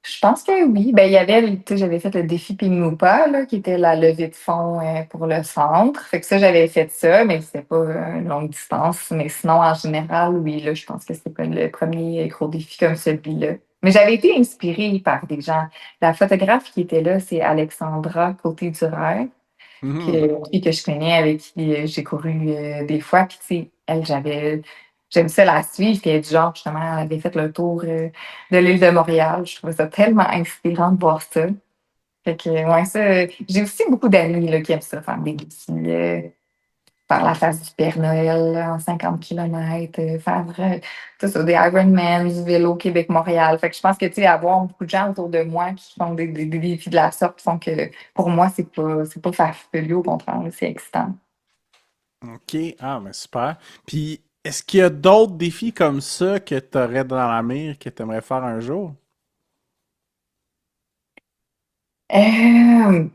Je pense que oui. Ben, il y avait, tu sais, j'avais fait le défi Pignupa, là, qui était la levée de fonds pour le centre. Fait que ça, j'avais fait ça, mais c'était pas une longue distance. Mais sinon, en général, oui, là, je pense que c'était pas le premier gros défi comme celui-là. Mais j'avais été inspirée par des gens. La photographe qui était là, c'est Alexandra Côté-Durain Mhm. que je connais, avec qui j'ai couru des fois. Puis, tu sais, elle, j'aime ça la suivre. Puis, elle est du genre, justement, elle avait fait le tour de l'île de Montréal. Je trouvais ça tellement inspirant de voir ça. Fait que, ouais, ça, j'ai aussi beaucoup d'amis là, qui aiment ça, faire des défis, faire la face du Père Noël là, en 50 kilomètres, faire tout ça, des Ironman, du vélo Québec-Montréal. Fait que je pense que, tu sais, avoir beaucoup de gens autour de moi qui font des défis de la sorte font que, pour moi, c'est pas farfelu, au contraire, là, c'est excitant. Ok, ah, mais super. Puis, est-ce qu'il y a d'autres défis comme ça que tu aurais dans la mire que tu aimerais faire un jour? Euh,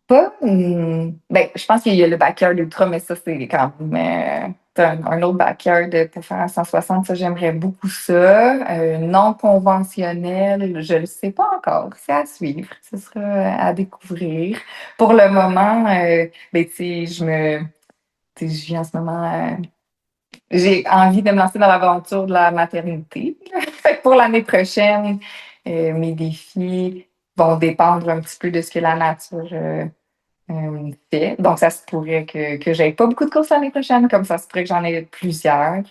Pas, ben, je pense qu'il y a le backyard ultra, mais ça, c'est quand même c'est un autre backyard pour faire un 160. Ça, j'aimerais beaucoup ça. Non conventionnel, je ne le sais pas encore. C'est à suivre. Ce sera à découvrir. Pour le moment, ben, tu sais, tu sais, je vis en ce moment, j'ai envie de me lancer dans l'aventure de la maternité. Fait que pour l'année prochaine, mes défis vont dépendre un petit peu de ce que la nature fait. Donc, ça se pourrait que j'aie pas beaucoup de courses l'année prochaine, comme ça se pourrait que j'en ai plusieurs.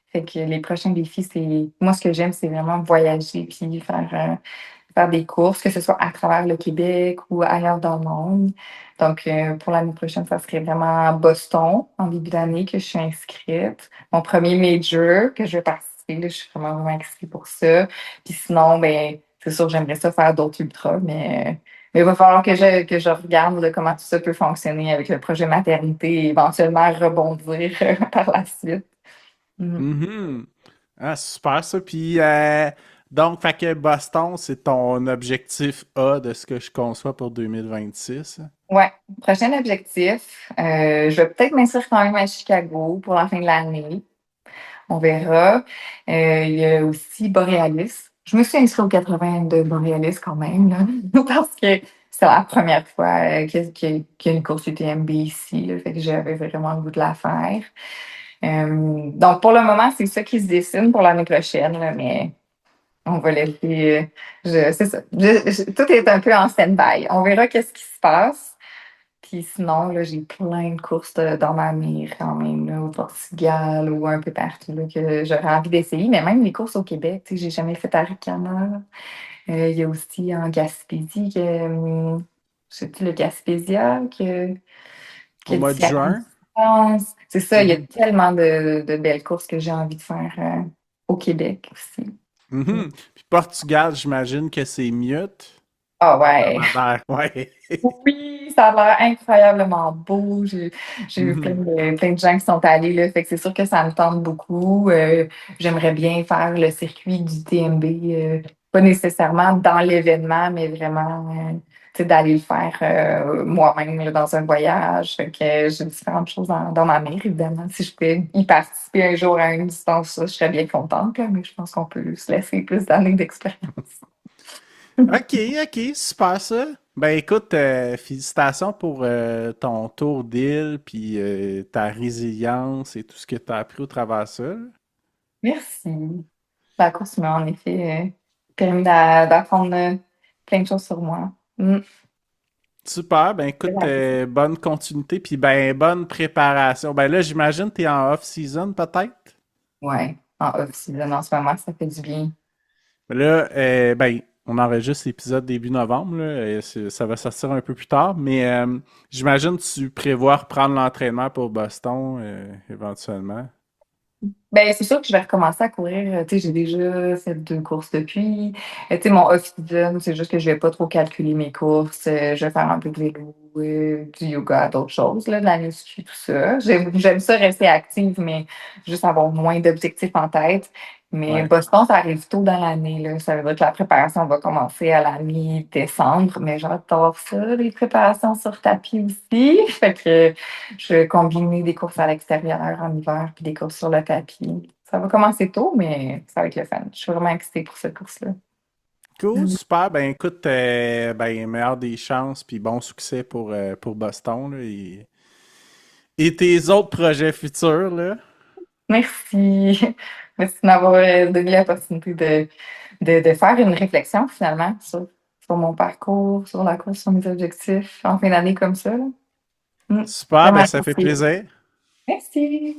Fait que les prochains défis, c'est. Moi, ce que j'aime, c'est vraiment voyager puis faire des courses, que ce soit à travers le Québec ou ailleurs dans le monde. Donc, pour l'année prochaine, ça serait vraiment Boston, en début d'année, que je suis inscrite. Mon premier major que je vais participer, là, je suis vraiment excitée pour ça. Puis sinon, ben, c'est sûr, j'aimerais ça faire d'autres ultras, mais il va falloir que je regarde là, comment tout ça peut fonctionner avec le projet maternité et éventuellement rebondir par la suite. Mm. Mhm. Ah, super ça. Puis, donc, fait que Boston, c'est ton objectif A de ce que je conçois pour 2026. Ouais, prochain objectif. Je vais peut-être m'inscrire quand même à Chicago pour la fin de l'année. On verra. Il y a aussi Borealis. Je me suis inscrite aux 80 de Borealis quand même, là, parce que c'est la première fois qu'il y a une course UTMB ici. Là, fait que j'avais vraiment le goût de la faire. Donc, pour le moment, c'est ça qui se dessine pour l'année prochaine, là, mais on va laisser. C'est ça. Tout est un peu en stand-by. On verra qu'est-ce qui se passe. Puis sinon, là, j'ai plein de courses dans ma mire quand même, là, au Portugal ou un peu partout là, que j'aurais envie d'essayer. Mais même les courses au Québec, tu sais, j'ai jamais fait Arikana. Il y a aussi en Gaspésie, c'est le Gaspésia Au que mois de tu as une juin. distance. C'est ça, il y a Mhm. tellement de belles courses que j'ai envie de faire au Québec aussi. Mhm. Puis Portugal, j'imagine que c'est mute. Ah Ça ouais. m'a l'air, ouais. Oui, ça a l'air incroyablement beau. J'ai vu Mhm. plein de gens qui sont allés là. Fait que c'est sûr que ça me tente beaucoup. J'aimerais bien faire le circuit du TMB, pas nécessairement dans l'événement, mais vraiment tu sais, d'aller le faire moi-même là, dans un voyage. Fait que j'ai différentes choses dans ma mire, évidemment. Si je peux y participer un jour à une distance, je serais bien contente, là, mais je pense qu'on peut se laisser plus d'années d'expérience. Ok, ok, super ça. Ben écoute, félicitations pour ton tour d'île, puis ta résilience et tout ce que tu as appris au travers de ça. Merci. La course m'a en effet permis d'apprendre plein de choses sur moi. Mm. Super, ben écoute, bonne continuité, puis ben bonne préparation. Ben là, j'imagine que tu es en off-season peut-être? Ouais, en off-season en ce moment, ça fait du bien. Ben là, ben, on enregistre l'épisode début novembre, là, et ça va sortir un peu plus tard, mais j'imagine que tu prévois reprendre l'entraînement pour Boston éventuellement. Ben, c'est sûr que je vais recommencer à courir. Tu sais, j'ai déjà fait 2 courses depuis. Tu sais, mon off-season, c'est juste que je vais pas trop calculer mes courses. Je vais faire un peu de vélo, du yoga, d'autres choses, là, de la muscu, tout ça. J'aime ça rester active, mais juste avoir moins d'objectifs en tête. Mais Ouais. Boston, ça arrive tôt dans l'année, là. Ça veut dire que la préparation va commencer à la mi-décembre, mais j'adore ça, les préparations sur tapis aussi. Fait que je vais combiner des courses à l'extérieur en hiver puis des courses sur le tapis. Ça va commencer tôt, mais ça va être le fun. Je suis vraiment excitée pour cette course-là. Cool, Mm. super. Ben écoute, ben, meilleur des chances, puis bon succès pour Boston, là, et tes autres projets futurs, là. Merci. Merci de m'avoir donné l'opportunité de faire une réflexion finalement sur mon parcours, sur la course, sur mes objectifs en fin d'année comme ça, là. Super, ben Vraiment ça fait merci. plaisir. Merci.